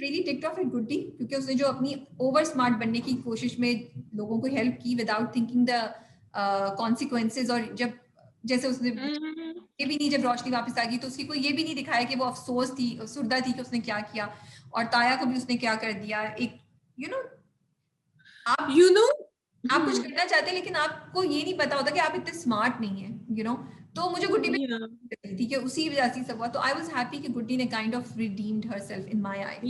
really ticked off at गुड्डी, क्योंकि उसने जो अपनी ओवर स्मार्ट बनने की कोशिश में लोगों को हेल्प की विदाउट थिंकिंग द कॉन्सिक्वेंसेज, और जब जैसे उसने ये भी नहीं, जब रोशनी वापस आ गई तो उसकी कोई ये भी नहीं दिखाया कि वो अफसोस थी, सुरदा थी कि उसने क्या किया, और ताया को भी उसने क्या कर दिया, एक आप कुछ करना चाहते हैं लेकिन आपको ये नहीं पता होता कि आप इतने स्मार्ट नहीं है, यू नो। तो मुझे गुड्डी पे थी कि उसी वजह से सब हुआ, तो आई वाज हैप्पी कि गुड्डी ने kind of redeemed herself in my eyes.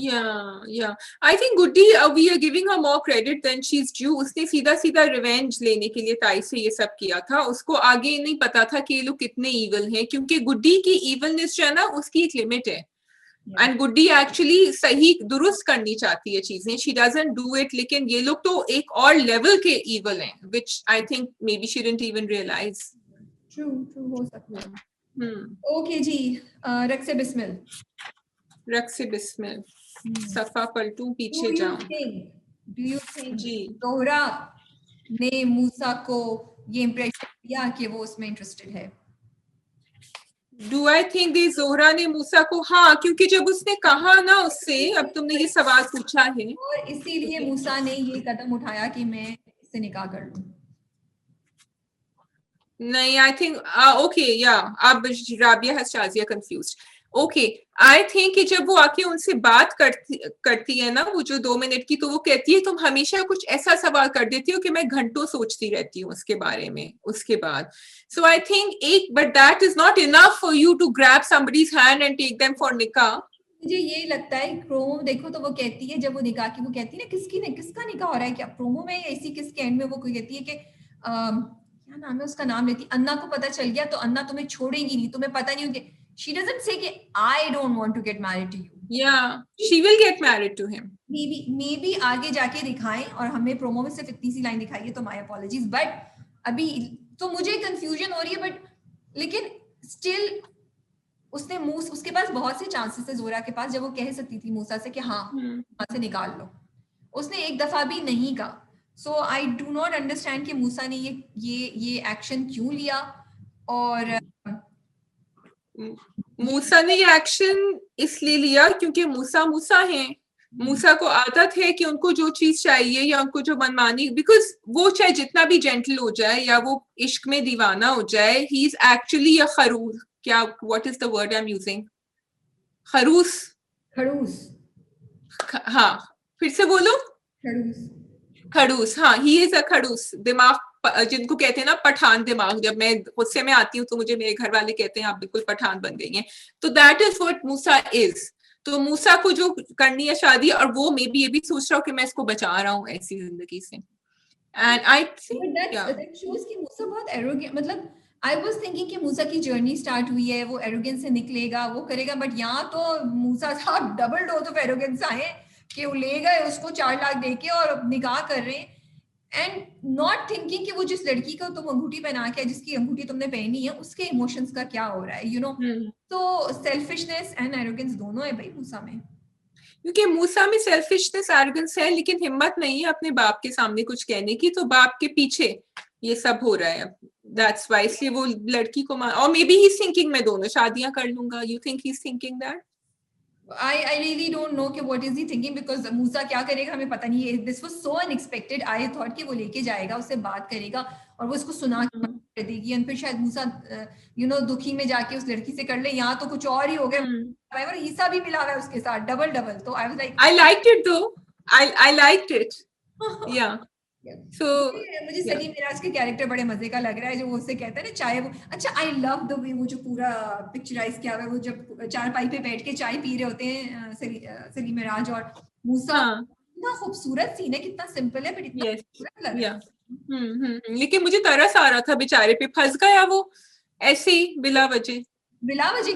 Yeah. I think Goody, we are giving her more credit than she's due. उसने सीधा सीधा रिवेंज लेने के लिए ताई से ये सब किया था. उसको आगे नहीं पता था कि ये लोग कितने evil हैं, क्योंकि गुड्डी की evilness जो है ना, उसकी एक लिमिट है. एंड गुड्डी एक्चुअली सही दुरुस्त करनी चाहती है चीजें, शी डजंट डू इट. लेकिन ये लोग तो एक और लेवल के evil हैं, which I think maybe she didn't even realize. True हो सकता है. ओके जी, रक्से बिस्मिल. रक्से बिस्मिल. सफा पलटू पीछे जाऊं. डू यू थिंक जी ज़ोहरा ने मूसा को ये इंप्रेशन दिया कि वो उसमें इंटरेस्टेड है? Do I think the Zohra ने मूसा को, हाँ, क्योंकि जब उसने कहा ना उससे, अब तुमने ये सवाल पूछा है, और इसीलिए मूसा ने ये कदम उठाया कि मैं इससे निकाह कर लूं. नहीं, आई थिंक ओके या अब Rabia has Shazia confused. Okay, I think कि जब वो आके उनसे बात करती है ना, वो जो 2 मिनट की, तो वो कहती है तुम हमेशा कुछ ऐसा सवाल कर देती हो कि मैं घंटों सोचती रहती हूँ उसके बारे में. उसके बाद सो आई थिंक एक, but that is not enough for you to grab somebody's hand and take them for निकाह. मुझे ये लगता है प्रोमो देखो तो वो कहती है, जब वो निकाह की, वो कहती है ना किसका निकाह हो रहा है क्या, प्रोमो में ऐसी किसके एंड में वो कोई कहती है कि क्या नाम है उसका, नाम लेती, अन्ना को पता चल गया तो अन्ना तुम्हें छोड़ेगी नहीं, तुम्हें पता नहीं होगी. She doesn't say कि I don't want to get married to you. Yeah, she will get married to him. Maybe आगे जाके दिखाएं, और हमें प्रोमो में सिर्फ इतनी सी लाइन दिखाई है, तो my apologies. But अभी तो मुझे कंफ्यूजन हो रही है, बट लेकिन स्टिल उसके पास बहुत से चांसेस है ज़ोहरा के पास, जब वो कह सकती थी मूसा से कि हाँ वहां से निकाल लो. उसने एक दफा भी नहीं कहा. सो आई डू नॉट अंडरस्टैंड कि मूसा ने ये एक्शन क्यों लिया. और मूसा ने ये एक्शन इसलिए लिया क्योंकि मूसा है. मूसा को आदत है कि उनको जो चीज चाहिए या उनको जो मनमानी, बिकॉज वो चाहे जितना भी जेंटल हो जाए या वो इश्क में दीवाना हो जाए, ही इज एक्चुअली अ खरूस. क्या, what is the word I am using? खड़ूस. हाँ, फिर से बोलो. खड़ूस. हाँ, ही इज अ खड़ूस. दिमाग, जिनको कहते हैं ना पठान दिमाग. जब मैं गुस्से में आती हूँ तो मुझे मेरे घर वाले कहते हैं आप बिल्कुल पठान बन गई हैं. तो that is what Musa is. तो मूसा को जो करनी है शादी, और वो मे बी ये भी सोच रहा हूँ कि मैं इसको बचा रहा हूँ ऐसी जिंदगी से. And I think that shows कि मूसा बहुत एरोगेंट, मतलब आई वाज थिंकिंग कि मूसा की जर्नी स्टार्ट हुई है, वो एरोगेंस से निकलेगा, वो करेगा, बट यहाँ तो मूसा साहब डबल डोज ऑफ एरोगेंस आए कि वो ले गए उसको 4 लाख देके और निकाह कर रहे हैं. एंड नॉट थिंकिंग कि वो जिस लड़की को तुम अंगूठी पहना के, जिसकी अंगूठी तुमने पहनी है, उसके इमोशंस का क्या हो रहा है, यू नो. तो सेल्फिशनेस एंड एरोगेंस दोनों है भाई मूसा में. क्योंकि मूसा में सेल्फिशनेस, एरोगेंस है, लेकिन हिम्मत नहीं है अपने बाप के सामने कुछ कहने की, तो बाप के पीछे ये सब हो रहा है. दैट्स वाई, इसलिए वो लड़की को, और may be he is thinking मैं दोनों शादियां कर लूंगा. You think he is thinking that? I really don't know कि what is he thinking, because मूसा क्या करेगा हमें पता नहीं है. This was so unexpected. I thought कि वो लेके जाएगा, उससे बात करेगा और वो उसको सुना कर देगी, और फिर शायद मूसा you know दुखी में जाके उस लड़की से कर ले. यहाँ तो कुछ और ही हो गया. और ईसा भी मिला हुआ है उसके साथ, डबल. तो I was like, I liked it though. I liked it. Yeah. So मुझे सलीम मिराज के कैरेक्टर बड़े मजे का लग रहा है, जो वो उससे कहता है ना चाय, वो अच्छा, आई लव द वे वो जो पूरा पिक्चराइज किया हुआ है, वो जब चारपाई पे बैठ के चाय पी रहे होते हैं सलीम मिराज और मूसा. कितना खूबसूरत सीन है, कितना सिंपल है, बट इतना खूबसूरत लग रहा है. लेकिन मुझे तरस आ रहा था बेचारे पे, फंस गया वो ऐसे ही बिला वजह.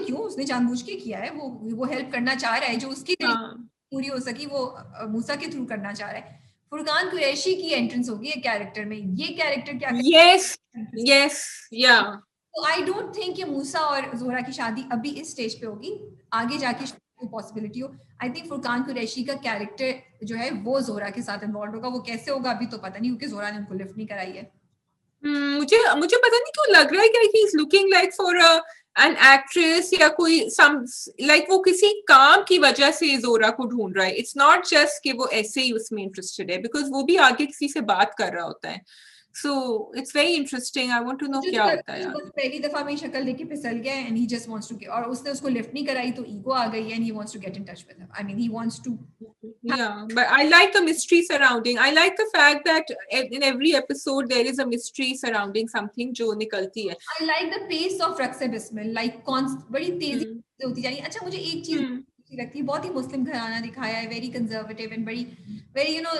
क्यों? उसने जानबूझ के किया है. वो हेल्प करना चाह रहा है, जो उसकी पूरी हो सकी वो मूसा के थ्रू करना चाह रहा है. फुरकान कुरैशी की एंट्रेंस होगी एक कैरेक्टर में. ये कैरेक्टर क्या? यस या. तो आई डोंट थिंक कि मूसा और ज़ोहरा की शादी अभी इस स्टेज पे होगी. आगे जाके कोई पॉसिबिलिटी हो. आई थिंक फुरकान कुरैशी का कैरेक्टर जो है वो ज़ोहरा के साथ इन्वॉल्व होगा. वो कैसे होगा अभी तो पता नहीं, क्योंकि ज़ोहरा ने उनको लिफ्ट नहीं कराई है. मुझे पता नहीं क्यों लग रहा है कि he is looking like for an actress या कोई सम लाइक वो किसी काम की वजह से ज़ोहरा को ढूंढ रहा है. इट्स नॉट जस्ट कि वो ऐसे ही उसमें इंटरेस्टेड है, बिकॉज वो भी आगे किसी से बात कर रहा होता है. So it's very interesting. I want to know क्या होता है यार. पहली दफा में शक्ल देख के फिसल गया and he just wants to get, और उसने उसको लिफ्ट नहीं कराई तो ईगो आ गई and he wants to get in touch with him. I mean he wants to. Yeah, but I like the mystery surrounding. I like the fact that in every episode there is a mystery surrounding something जो निकलती है. I like the pace of Raqs-e Bismil, like बड़ी तेजी से होती जा रही है. अच्छा मुझे एक चीज लगती है, बहुत ही मुस्लिम घराना दिखाया है, very conservative and very you know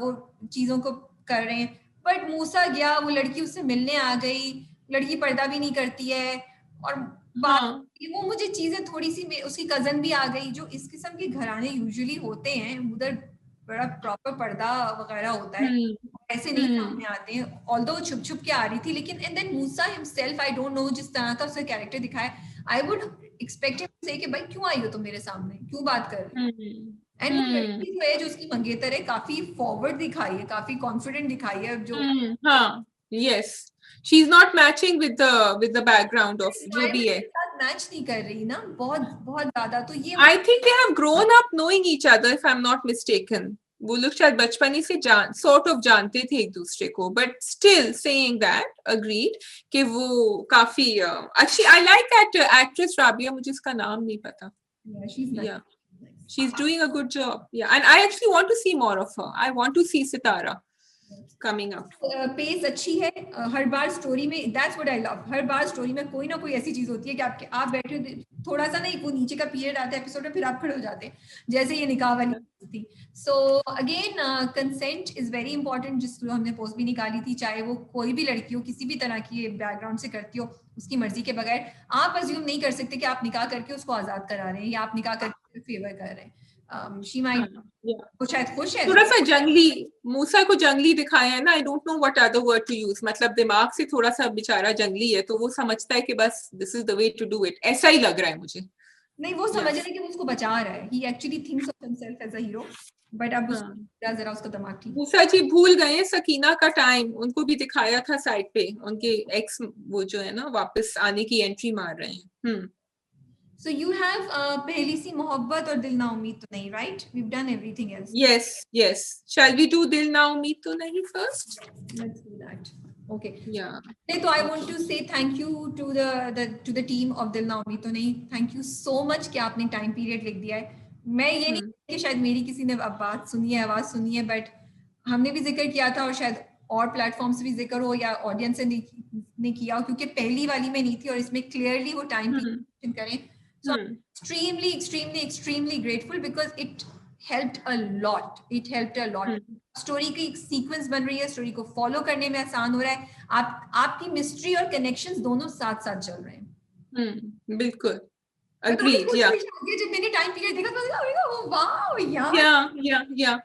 वो चीजों को कर रहे हैं. बट मूसा गया, वो लड़की उससे मिलने आ गई, लड़की पर्दा भी नहीं करती है, और वो मुझे चीजें थोड़ी सी, उसकी कजन भी आ गई, जो इस किस्म के घराने यूजुअली होते हैं उधर बड़ा प्रॉपर पर्दा वगैरह होता है, ऐसे नहीं सामने आते हैं. ऑल्दो छुप छुप के आ रही थी, लेकिन and then Musa himself, I don't know, जिस तरह का उसका कैरेक्टर दिखाया, I would expect him to say कि भाई क्यों आई हो तुम मेरे सामने, क्यों बात कर रही हो. एंड लड़की जो है, जो उसकी मंगेतर है, काफी फॉरवर्ड दिखाई है, काफी कॉन्फिडेंट दिखाई है, जो हाँ, yes, she is not matching with the background of जो भी है, मैच नहीं कर रही ना, बहुत ज्यादा. तो ये I think they have grown up knowing each other, if I'm not mistaken. वो लोग शायद बचपन ही से sort of जानते थे एक दूसरे को, but still saying that, agreed कि वो काफी अच्छी. I like that actress Rabia, मुझे इसका नाम नहीं पता. Yeah, she's nice. Yeah. She's doing a good job. Yeah, and I actually want to see more of her. I want to see Sitara coming up. Pace अच्छी है हर बार स्टोरी में. That's what I love. Her bar story में कोई ना कोई ऐसी चीज होती है कि आप बैठे थोड़ा सा नहीं, वो नीचे का पीरियड आता है एपिसोड में, फिर आप खड़े हो जाते हैं, जैसे ये निकाह वाली थी. So again consent is very important, जिसको हमने पोस्ट भी निकाली थी, चाहे वो कोई भी लड़की हो, किसी भी तरह की बैकग्राउंड से करती हो, उसकी मर्जी के बगैर आप अज्यूम नहीं कर सकते कि आप निकाह करके उसको आजाद करा रहे हैं या आप निकाह करके फेवर कर रहे हैं. She might शायद खुश है. थोड़ा सा जंगली, मूसा को जंगली दिखाया है ना. I don't know what other word to use. मतलब दिमाग से थोड़ा सा बेचारा जंगली है, तो वो समझता है कि बस this is the way to do it. ऐसा ही लग रहा है मुझे. नहीं, वो समझ रहा है कि वो उसको बचा रहा है. He actually thinks of himself as a hero. But अब जरा उसका दिमाग ठीक. मूसा जी भूल गए सकीना का टाइम, उनको भी दिखाया था साइड पे, उनके एक्स वो जो है ना वापस आने की एंट्री मार रहे हैं. So you have पहली सी मोहब्बत और दिल ना उम्मीद तो नहीं, right? We've done everything else. Yes. Shall we do दिल ना उम्मीद तो नहीं first? Let's do that. Okay. Yeah. So I want to say thank you to the team of दिल ना उम्मीद तो नहीं. Thank you so much कि आपने टाइम पीरियड लिख दिया है. मैं ये नहीं कि शायद मेरी किसी ने अब बात सुनी है, आवाज सुनी है, बट हमने भी जिक्र किया था और शायद और प्लेटफॉर्म्स भी जिक्र हो या ऑडियंस ने किया हो, क्योंकि पहली वाली में नहीं थी और इसमें क्लियरली वो टाइम पीरियड करें. So I'm extremely grateful because it helped a lot. Story की एक सीक्वेंस बन रही है, स्टोरी को फॉलो करने में आसान हो रहा है. आपकी मिस्ट्री और कनेक्शंस दोनों साथ साथ चल रहे हैं. बिल्कुल. Agreed. Yeah. जब मैंने टाइम पीरियड देखा तो वाओ यार. Yeah.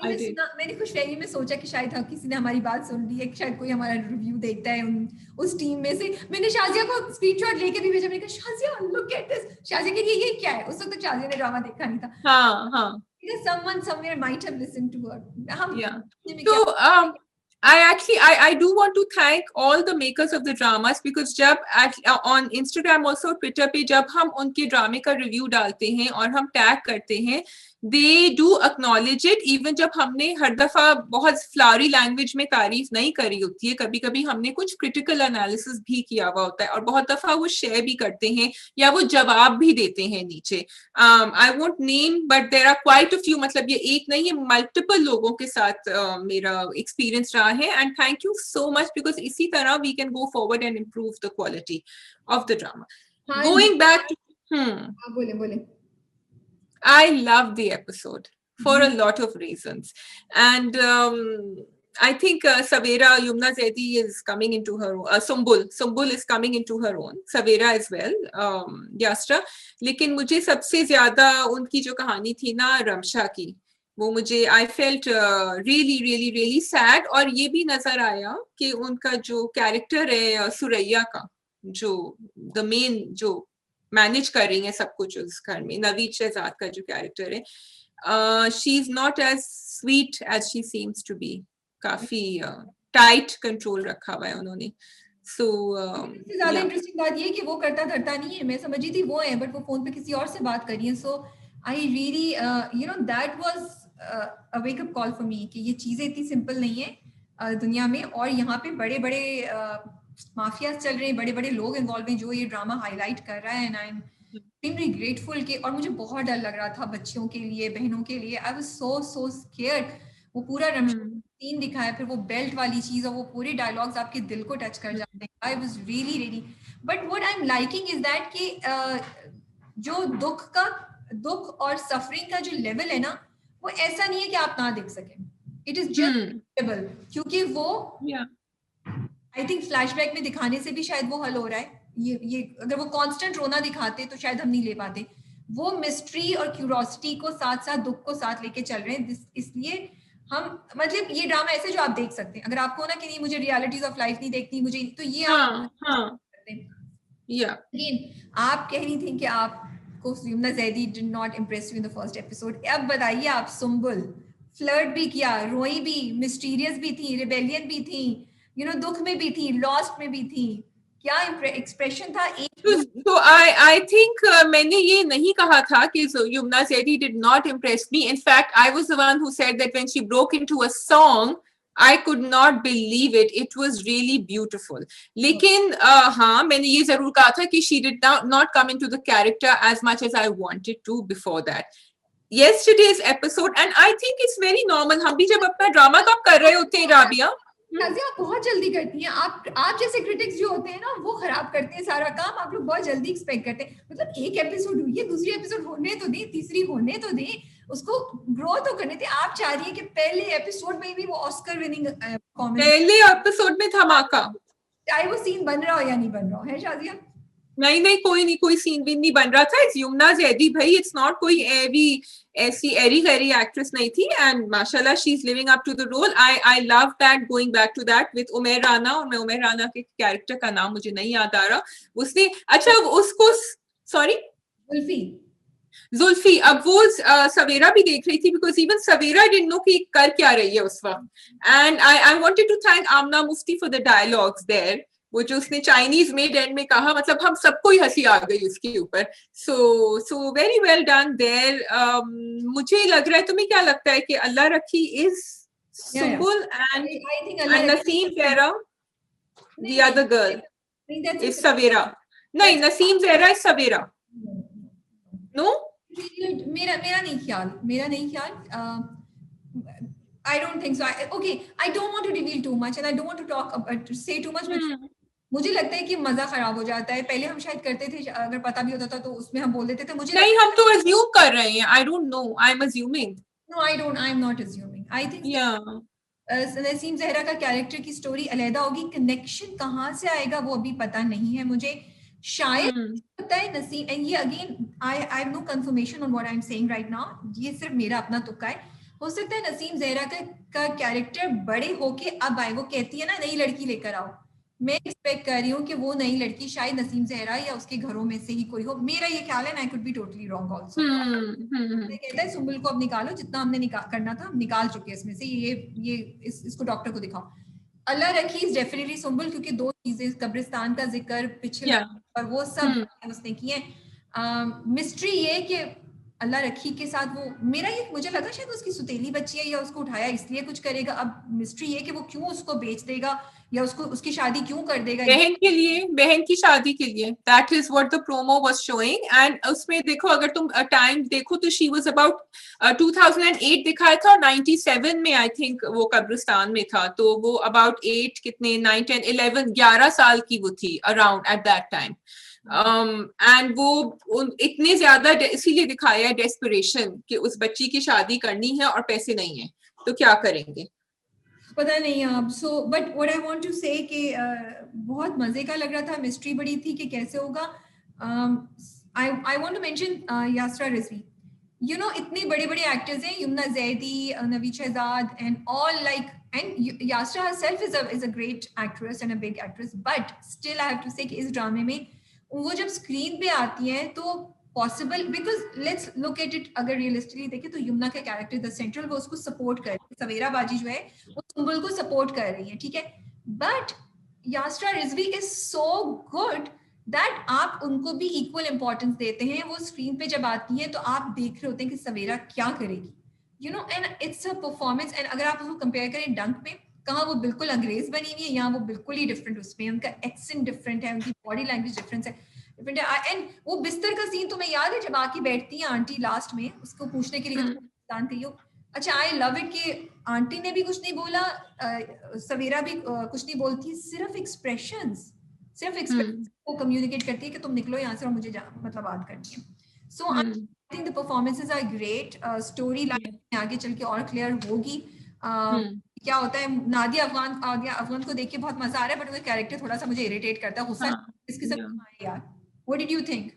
I did. मैंने खुश फहमी में सोचा कि शायद किसी ने हमारी बात सुन ली है, शायद कोई हमारा रिव्यू देखता है उस टीम में से. मैंने शाजिया को स्क्रीनशॉट लेके भी भेजा. मैंने कहा Shazia look at this. Shazia के लिए ये क्या है? उस वक्त तक शाजिया ने ड्रामा देखा नहीं था. हाँ. Someone somewhere might have listened to her. Yeah. So I do want to thank all the makers of the dramas, because जब on Instagram also Twitter पे जब हम उनके ड्रामे का रिव्यू डालते हैं और हम टैग करते हैं, they do acknowledge it. even जब हमने हर दफा बहुत फ्लावरी लैंग्वेज में तारीफ नहीं करी होती है, कभी कभी हमने कुछ क्रिटिकल एनालिसिस भी किया हुआ होता है और बहुत दफा वो शेयर भी करते हैं या वो जवाब भी देते हैं नीचे. I won't name but there are quite a few. मतलब ये एक नहीं है, मल्टीपल लोगों के साथ मेरा एक्सपीरियंस रहा है. And thank you so much, because इसी तरह we can go forward and improve the quality of the drama. Going back to बोले I love the episode for a lot of reasons. And I think Savera Yumna Zaidi is coming into her own. Sumbul is coming into her own. Savera as well. Yastra. लेकिन मुझे सबसे ज्यादा उनकी जो कहानी थी ना रमशा की, वो मुझे I felt really sad. और ये भी नजर आया कि उनका जो कैरेक्टर है सुरैया का, जो the main जो मैनेज कर रही है सब कुछ उस घर में, नवीद शहजाद का जो कैरेक्टर है, she is not as sweet as she seems to be. काफी टाइट कंट्रोल रखा हुआ है उन्होंने. सो ज्यादा इंटरेस्टिंग बात ये कि वो करता धरता नहीं है. मैं समझी थी वो है, बट वो फोन पे किसी और से बात कर रही है. So I really that was a wake up call for me कि ये चीजें इतनी सिंपल नहीं है. दुनिया में, और यहाँ पे बड़े बड़े माफियाज चल रहे हैं, बड़े बड़े लोग इन्वॉल्व हैं जो ये ड्रामा हाईलाइट कर रहा है, and I am extremely grateful के, और मुझे बहुत डर लग रहा था बच्चियों के लिए, बहनों के लिए, आई वाज सो स्केयर्ड। वो पूरा सीन दिखाया, फिर वो बेल्ट वाली चीज और वो पूरे डायलॉग्स आपके दिल को टच कर जाते हैं। I was really really, but what I am liking is that कि जो दुख और सफरिंग का जो लेवल है ना, वो ऐसा नहीं है कि आप ना देख सकें, इट इज जस्ट क्योंकि वो आई थिंक फ्लैशबैक में दिखाने से भी शायद वो हल हो रहा है। ये अगर वो कांस्टेंट रोना दिखाते तो शायद हम नहीं ले पाते। वो मिस्ट्री और क्यूरोसिटी को साथ साथ दुख को साथ लेके चल रहे हैं, इसलिए हम मतलब ये ड्रामा ऐसे जो आप देख सकते हैं। अगर आपको ना कि नहीं मुझे रियलिटीज ऑफ लाइफ नहीं देखनी मुझे, तो ये आप कह रही थी कि आपको Yumna Zaidi did not impress you in the first episode. अब बताइए आप, सुम्बुल फ्लर्ट भी किया, रोई भी, मिस्टीरियस भी थी, रिबेलियन भी थी, दुख में भी थी, लॉस्ट में भी थी, क्या एक्सप्रेशन था। तो I think मैंने ये नहीं कहा था कि Yumna Zaidi did not impress me. In fact, I was the one who said that when she broke into a song, I could not believe it. It was really beautiful. लेकिन हाँ, मैंने ये जरूर कहा था कि she did not come into the character as much as I wanted to before that. Yesterday's episode, and I think it's very normal. हम भी जब अपना ड्रामा कब कर रहे होते हैं राबिया, आप बहुत जल्दी करती हैं। आप जैसे क्रिटिक्स जो होते हैं ना, वो खराब करते हैं सारा काम। आप लोग बहुत जल्दी एक्सपेक्ट करते हैं, मतलब एक एपिसोड हुई है, दूसरी एपिसोड होने तो दें, तीसरी होने तो दें, उसको ग्रो तो करने दें। आप चाह रही है कि पहले एपिसोड में भी वो ऑस्कर विनिंग पहले एपिसोड में धमाका, चाहे वो सीन बन रहा हो या नहीं बन रहा हो, है शाजिया? नहीं कोई सीन भी नहीं बन रहा था। इट्स युमना ज़ैदी भाई, इट्स नॉट कोई ऐसी एरी गैरी एक्ट्रेस नहीं थी, एंड माशाल्लाह she is living up to the role. I love that, going back to that with Umair Rana, और मैं उमैर राना के कैरेक्टर का नाम मुझे नहीं याद आ रहा। उसने अच्छा उसको सॉरी जुल्फी, अब वो सवेरा भी देख रही थी, because even Savera didn't know कि कर क्या रही है उस वक्त, and I wanted to thank Amna Mufti for the dialogues there. वो जो उसने चाइनीज मेड एंड में कहा, मतलब हम सबको ही हंसी आ गई उसके ऊपर। So very well done there. मुझे लग रहा है, तुम्हें क्या लगता है कि Allah Rakhi is Sumbul and Naseem Zahra, the other girl is Savera? नहीं, नसीम ज़हरा इज सवेरा। नो, मेरा नहीं ख्याल I don't think so. I don't want to reveal too much and I don't want to talk say too much. मुझे लगता है कि मजा खराब हो जाता है। पहले हम शायद करते थे, अगर पता भी होता था तो उसमें हम बोल देते थे। मुझे नहीं, हम तो अज्यूम कर रहे हैं। I don't know. I'm assuming. No, I'm not assuming. I think Naseem Zahra का कैरेक्टर की स्टोरी अलहदा होगी। कनेक्शन कहाँ से आएगा वो अभी पता नहीं है मुझे। शायद पता है नसीम, एंड ये again I have no confirmation on what I'm saying right now. ये सिर्फ मेरा अपना तुक्का है। हो सकता है नसीम ज़हरा का कैरेक्टर बड़े होके अब आए। वो कहती है ना नई लड़की लेकर आओ, मैं एक्सपेक्ट कर रही हूँ कि वो नई लड़की शायद नसीम ज़हरा या उसके घरों में से ही कोई हो। मेरा ये ख्याल है, I could be totally wrong also. कहता है सुम्बुल को अब निकालो, जितना हमने करना था हम निकाल चुके हैं इसमें से, ये इसको डॉक्टर को दिखाओ। अल्लाह रखी इज डेफिनेटली सुम्बुल, क्योंकि दो चीजें, कब्रिस्तान का जिक्र पिछले और वो सब उसने किए। मिस्ट्री ये कि अल्लाह रखी के साथ वो, मुझे लगा शायद उसकी सुतेली बच्ची है या उसको उठाया इसलिए कुछ करेगा। अब मिस्ट्री ये कि वो क्यों उसको बेच देगा या उसकी शादी क्यों कर देगा बहन की शादी के लिए। That is what the promo was showing. And उसमें देखो, अगर तुम टाइम देखो तो शी वाज अबाउट 2008 दिखाया था, और 97 में आई थिंक वो कब्रिस्तान में था। तो वो अबाउट 8 कितने 9 10 11 11 साल की वो थी around at that time. And वो इतने ज्यादा इसीलिए दिखाया है डेस्परेशन कि उस बच्ची की शादी करनी है और पैसे नहीं है, तो क्या करेंगे पता नहीं अब। So but what I want to say कि बहुत मजे का लग रहा था। मिस्ट्री बड़ी थी कि कैसे होगा। I want to mention Yasra Rizvi. इतने बड़े बड़े एक्टर्स हैं, Yumna Zaidi, Naveed Shehzad and all like, and Yasra herself is a great actress and a big actress, but still I have to say कि इस ड्रामे में वो जब स्क्रीन पे आती है तो possible, because let's look at it, अगर रियलिस्टिकली देखे तो युमना का कैरेक्टर द सेंट्रल, वो उसको सपोर्ट कर रही है। सवेरा बाजी जो है वो सुम्बुल को सपोर्ट कर रही है, ठीक है। But Yasra Rizvi is so good that आप उनको भी इक्वल इंपॉर्टेंस देते हैं। वो स्क्रीन पे जब आती है तो आप देख रहे होते हैं कि सवेरा क्या करेगी, and it's a performance. And अगर आप उसको कंपेयर करें डंक में, कहाँ वो बिल्कुल अंग्रेज बनी हुई है, यहाँ वो बिल्कुल ही डिफरेंट, उसमें उनका एक्सेंट डिफरेंट है, उनकी बॉडी लैंग्वेज डिफरेंस है, डिफरेंट है। एंड वो बिस्तर का सीन तुम्हें याद है जब आके बैठती है आंटी लास्ट में उसको पूछने के लिए कि तुम पाकिस्तान गई हो? अच्छा, आई लव इट कि आंटी ने भी कुछ नहीं बोला, सवेरा भी कुछ नहीं बोलती, सिर्फ एक्सप्रेशंस को कम्युनिकेट करती है कि तुम निकलो यहाँ से और मुझे मतलब बात करनी है। So I think the performances are great, story line आगे चल के और क्लियर होगी। क्या होता है, नादिया अफगान को देख के बहुत मजा आ रहा है, बट उनका कैरेक्टर थोड़ा सा मुझे इरिटेट करता है, गुस्सा इसके साथ यार। What did you think?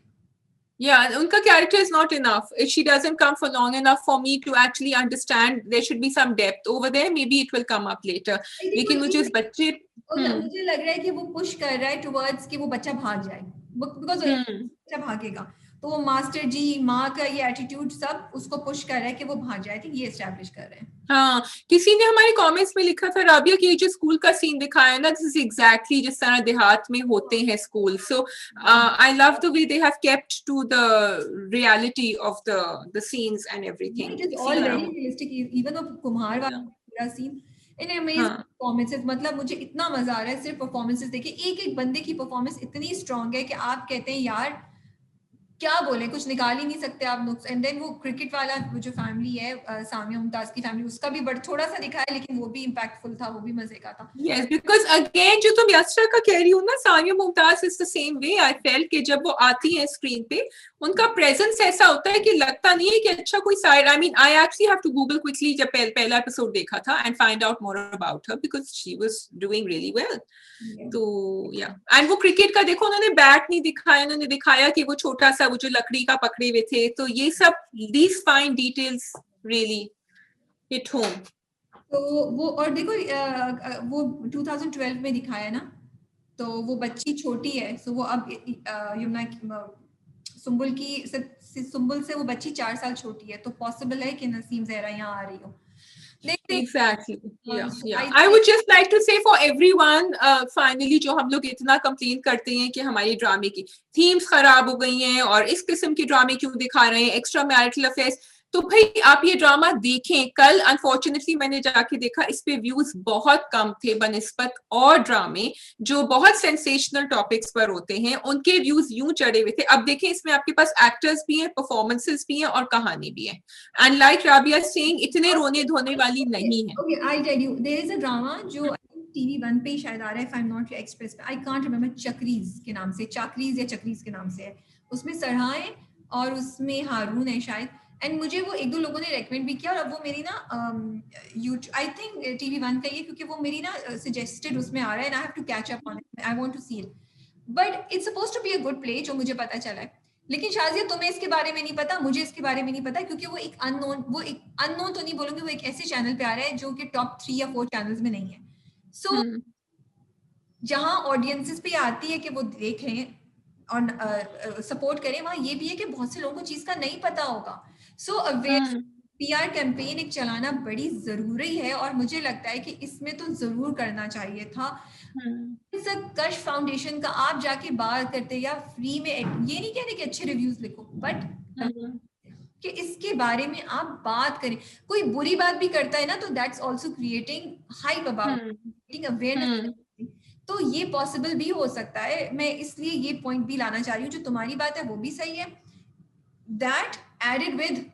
Yeah, unka character is not enough. She doesn't come for long enough for me to actually understand. There should be some depth over there. Maybe it will come up later. लेकिन मुझे उस बच्चे मुझे लग रहा है कि वो पुश कर रहा है टुवर्ड्स कि वो बच्चा भाग जाए, बिकॉज बच्चा भागेगा तो वो मास्टर जी माँ का ये एटीट्यूड सब उसको पुश कर रहा है कि वो भाग जाए, ये एस्टैब्लिश कर रहे हैं। हाँ, किसी ने हमारे कमेंट्स में लिखा था राबिया कि जो स्कूल का सीन दिखाया ना, दिस इज एग्जैक्टली जिस तरह देहात में होते हैं school. So I love the way they have kept to the reality of the scenes and everything. It is all very realistic, even the कुम्हार वाला पूरा सीन इन अमेजिंग परफॉर्मेंसेस। मतलब मुझे इतना मजा आ रहा है सिर्फ परफॉर्मेंसेस देखे, एक एक बंदे की परफॉर्मेंस इतनी स्ट्रांग है कि आप कहते हैं यार क्या बोले, कुछ निकाल ही नहीं सकते आप नुक्स। एंड देन वो क्रिकेट वाला वो जो फैमिली है सामिया मुमताज की फैमिली, उसका भी बड़ा थोड़ा सा दिखाया लेकिन वो भी इम्पैक्टफुल था, वो भी मजे का था। Yes, because again जो तुम यस्ट्रा का कह रही हो ना, Samia Mumtaz is the same way I felt कि जब वो आती है स्क्रीन पे उनका प्रेजेंस ऐसा होता है कि लगता नहीं है कि अच्छा कोई side, I mean I actually have to Google quickly जब पहला एपिसोड देखा था and find out more about her because she was doing really well. तो या एंड वो क्रिकेट का देखो, उन्होंने बैट नहीं दिखाया, उन्होंने दिखाया कि वो छोटा सा वो जो लकड़ी का पकड़े हुए थे। तो ये सब these fine details really hit home. तो वो और देखो वो 2012 में दिखाया ना, तो वो बच्ची छोटी है, सो वो अब यमुना सुंबुल से वो बच्ची 4 साल छोटी है, तो पॉसिबल है कि नसीम ज़हरा यहाँ आ रही हो। Exactly. Yeah. I would just like to say for everyone, finally जो हम लोग इतना कंप्लेन करते हैं कि हमारी ड्रामे की थीम्स खराब हो गई हैं और इस किस्म की ड्रामे क्यों दिखा रहे हैं, एक्स्ट्रा मैरिटल अफेयर्स, तो भाई आप ये ड्रामा देखें। कल अनफॉर्चुनेटली मैंने जाके देखा, इस पे व्यूज बहुत कम थे बनिस्बत और ड्रामे जो बहुत सेंसेशनल टॉपिक्स पर होते हैं, उनके व्यूज यूं चढ़े हुए थे। अब देखें इसमें आपके पास एक्टर्स भी हैं, परफॉर्मेंसेस भी हैं और कहानी भी है। एंड लाइक राबिया सेइंग, इतने रोने धोने वाली नहीं है। Okay, I'll tell you, there is a drama जो TV1 पे शायद आ रहा है, if I'm not express पे, I can't remember, चक्रीज के नाम से, चाकरीज या चक्रीज के नाम से है। उसमें सरहा है और उसमें हारून है शायद, एंड मुझे वो एक दो लोगों ने रेकमेंड भी किया और अब वो मेरी ना यूट्यूब आई थिंक TV1 का ही है, क्योंकि वो मेरी ना सजेस्टेड उसमें आ रहा है and I have to catch up on it, I want to see it, but it's supposed to be a good play जो मुझे पता चला है। लेकिन शाजिया तुम्हें इसके बारे में नहीं पता, मुझे इसके बारे में नहीं पता, क्योंकि वो एक अननोन तो नहीं बोलूंगी, वो एक ऐसे चैनल पे आ रहा है जो कि टॉप 3 या 4 चैनल्स में नहीं है। सो जहां ऑडियंसेस पे आती है कि वो देख लें और सपोर्ट करें, वहां ये भी है कि बहुत से लोगों को चीज का नहीं पता होगा। सो अवेयर PR कैंपेन एक चलाना बड़ी जरूरी है और मुझे लगता है कि इसमें तो जरूर करना चाहिए था। कश फाउंडेशन का आप जाके बात करते या फ्री में, ये नहीं कहते कि अच्छे रिव्यूज लिखो, बट कि इसके बारे में आप बात करें। कोई बुरी बात भी करता है ना, तो that's also creating hype about awareness, तो ये पॉसिबल भी हो सकता है। मैं इसलिए ये पॉइंट भी लाना चाह रही हूँ, जो तुम्हारी बात है वो भी सही है, that added with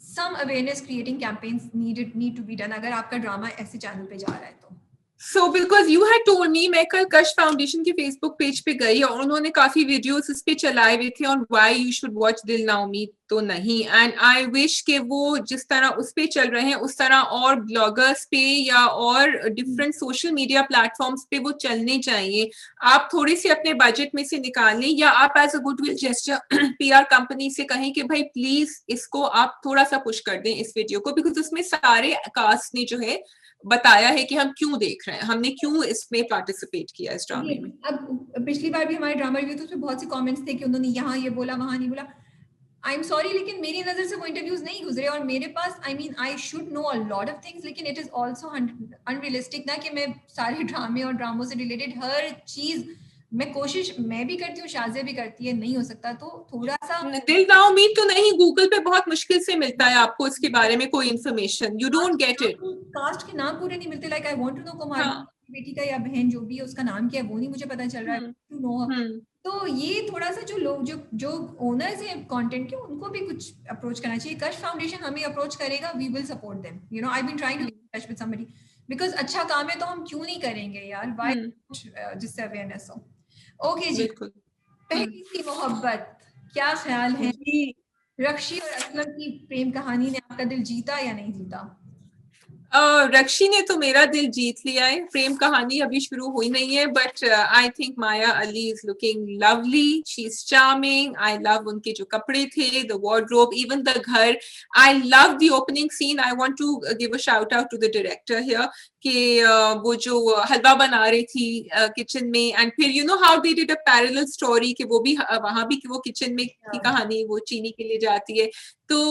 some awareness creating campaigns need to be done अगर आपका ड्रामा ऐसे चैनल पे जा रहा है तो। So because you had told me, मैं कल कश फाउंडेशन के फेसबुक पेज पे गई और उन्होंने काफी वीडियोस इस पे चलाए हुए थे और why you should watch दिल ना उम्मीद तो नहीं, एंड आई विश कि वो जिस तरह उस पे चल रहे हैं उस तरह और ब्लॉगर्स पे या और डिफरेंट सोशल मीडिया प्लेटफॉर्म्स पे वो चलने चाहिए। आप थोड़ी सी अपने बजट में से निकाल लें या आप as a goodwill gesture PR company से कहें कि भाई प्लीज इसको आप थोड़ा सा पुश कर दें इस वीडियो को, बिकॉज उसमें सारे कास्ट ने जो है बताया है कि हम क्यों देख रहे हैं, हमने क्यों इसमें पार्टिसिपेट किया इस ड्रामे में। अब पिछली बार भी हमारे ड्रामा रिव्यू तो उसमें बहुत से कमेंट्स थे कि उन्होंने यहाँ ये बोला वहां नहीं बोला। आई एम सॉरी, लेकिन मेरी नजर से वो इंटरव्यूज नहीं गुजरे और मेरे पास I should know a lot of things, लेकिन इट इज ऑल्सो अनरियलिस्टिक ना कि मैं सारे ड्रामे और ड्रामों से रिलेटेड हर चीज मैं कोशिश मैं भी करती हूँ, शाज़िया भी करती है, नहीं हो सकता तो थोड़ा सा दिल ना उम्मीद तो नहीं, गूगल पे बहुत मुश्किल से मिलता है आपको इसके बारे में कोई information, you don't get it. Cast के नाम पूरे नहीं मिलते, like I want to know Kumari हाँ, बेटी का या बहन जो भी है उसका नाम क्या है वो नहीं मुझे पता चल रहा है, टू नो। तो ये थोड़ा सा जो लोग जो ओनर्स हैं कंटेंट के उनको भी कुछ अप्रोच करना चाहिए। कश फाउंडेशन हमें अप्रोच करेगा, we will support them, you know. I been trying to touch with somebody because अच्छा काम है तो हम क्यों नहीं करेंगे यार, व्हाई, जिससे अवेयरनेस हो। ओके जी, बिल्कुल। पहली सी मोहब्बत, क्या ख्याल है? रक्षी और असलम की प्रेम कहानी ने आपका दिल जीता या नहीं जीता? रक्षी ने तो मेरा दिल जीत लिया है, प्रेम कहानी अभी शुरू हुई नहीं है, but I think Maya Ali is looking lovely, she is charming, I love उनके जो कपड़े थे, द वार्डरोब, इवन द घर, I love the opening scene. I want to give a shout out to the director here कि वो जो हलवा बना रही थी किचन में, एंड फिर you know how they did a parallel story कि वो भी वहां भी कि वो किचन में की कहानी, वो चीनी के लिए जाती है, तो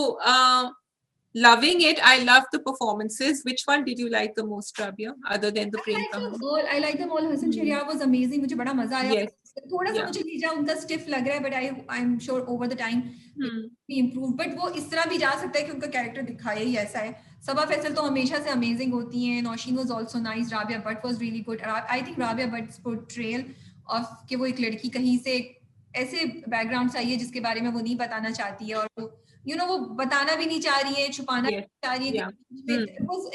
loving it. I love the performances. Which one did you like the most, Rabia, other than the Prem Kahan? I like them all. Hasan Shehryar was amazing. मुझे बड़ा मजा आया। Yes. थोड़ा सा मुझे लीजा उनका स्टिफ लग रहा है, but I'm sure over the time he improved. But वो इस तरह भी जा सकता है कि उनका कैरेक्टर दिखाया ही ऐसा है। सबा फैसल तो हमेशा से अमेजिंग होती हैं। Nausheen was also nice. Rabia Butt was really good. I think Rabia Butt's portrayal of कि वो एक लड़की कहीं से ऐसे बैकग्राउंड से आई है जिसके बारे में वो नहीं बताना चाहती है, और वो यू नो वो बताना भी नहीं चाह रही है, छुपाना भी नहीं चाह रही है।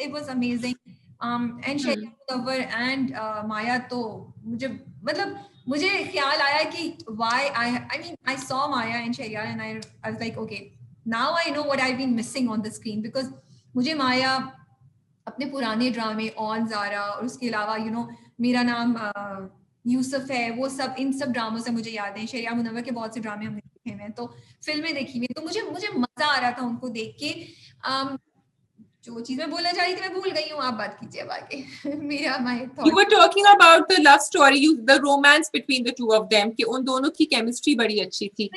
It was amazing. And शैया मुनव्वर and माया, तो मुझे ख्याल आया कि why I mean I saw Maya and Shaiya and I was like okay, now I know what I've been missing on the screen, because मुझे माया अपने पुराने ड्रामे ऑन ज़ारा और उसके अलावा यू नो मेरा नाम यूसुफ है, वो सब इन सब ड्रामों से मुझे याद है। शैया मुनव्वर के बहुत से ड्रामे हमने देखे हुए हैं, तो फिल्में देखी हुई, तो मुझे मजा आ रहा था उनको देख के। जो चीज मैं बोलना चाह रही थी मैं भूल गई हूँ, आप बात कीजिए अब आगे। मेरा my thought, You were talking about the love story, the romance between the two of them, कि उन दोनों की केमिस्ट्री बड़ी अच्छी थी।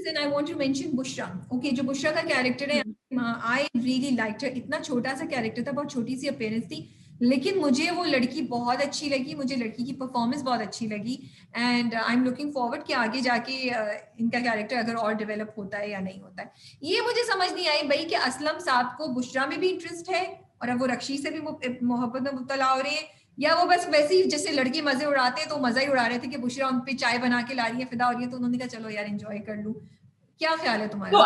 and I want to mention Bushra. Okay, जो बुशरा का कैरेक्टर है, I really liked her. इतना छोटा सा कैरेक्टर था, बहुत छोटी सी अपीयरेंस थी, लेकिन मुझे वो लड़की बहुत अच्छी लगी, मुझे लड़की की परफॉर्मेंस बहुत अच्छी लगी, and I am looking forward कि आगे जाके इनका कैरेक्टर अगर और डेवलप होता है या नहीं होता है। ये मुझे समझ नहीं आई भाई कि असलम साहब को बुशरा में भी इंटरेस्ट है और अब वो रक्षी से भी मोहब्बत में मुब्तला हो रही है, या वो बस वैसे ही जैसे लड़के मजे उड़ाते हैं तो मजा ही उड़ा रहे थे कि बुशरा उन पे चाय बना के ला रही है, फिदा हो रही है, तो उन्होंने कहा चलो यार एंजॉय कर लूं। क्या ख्याल है तुम्हारा? तो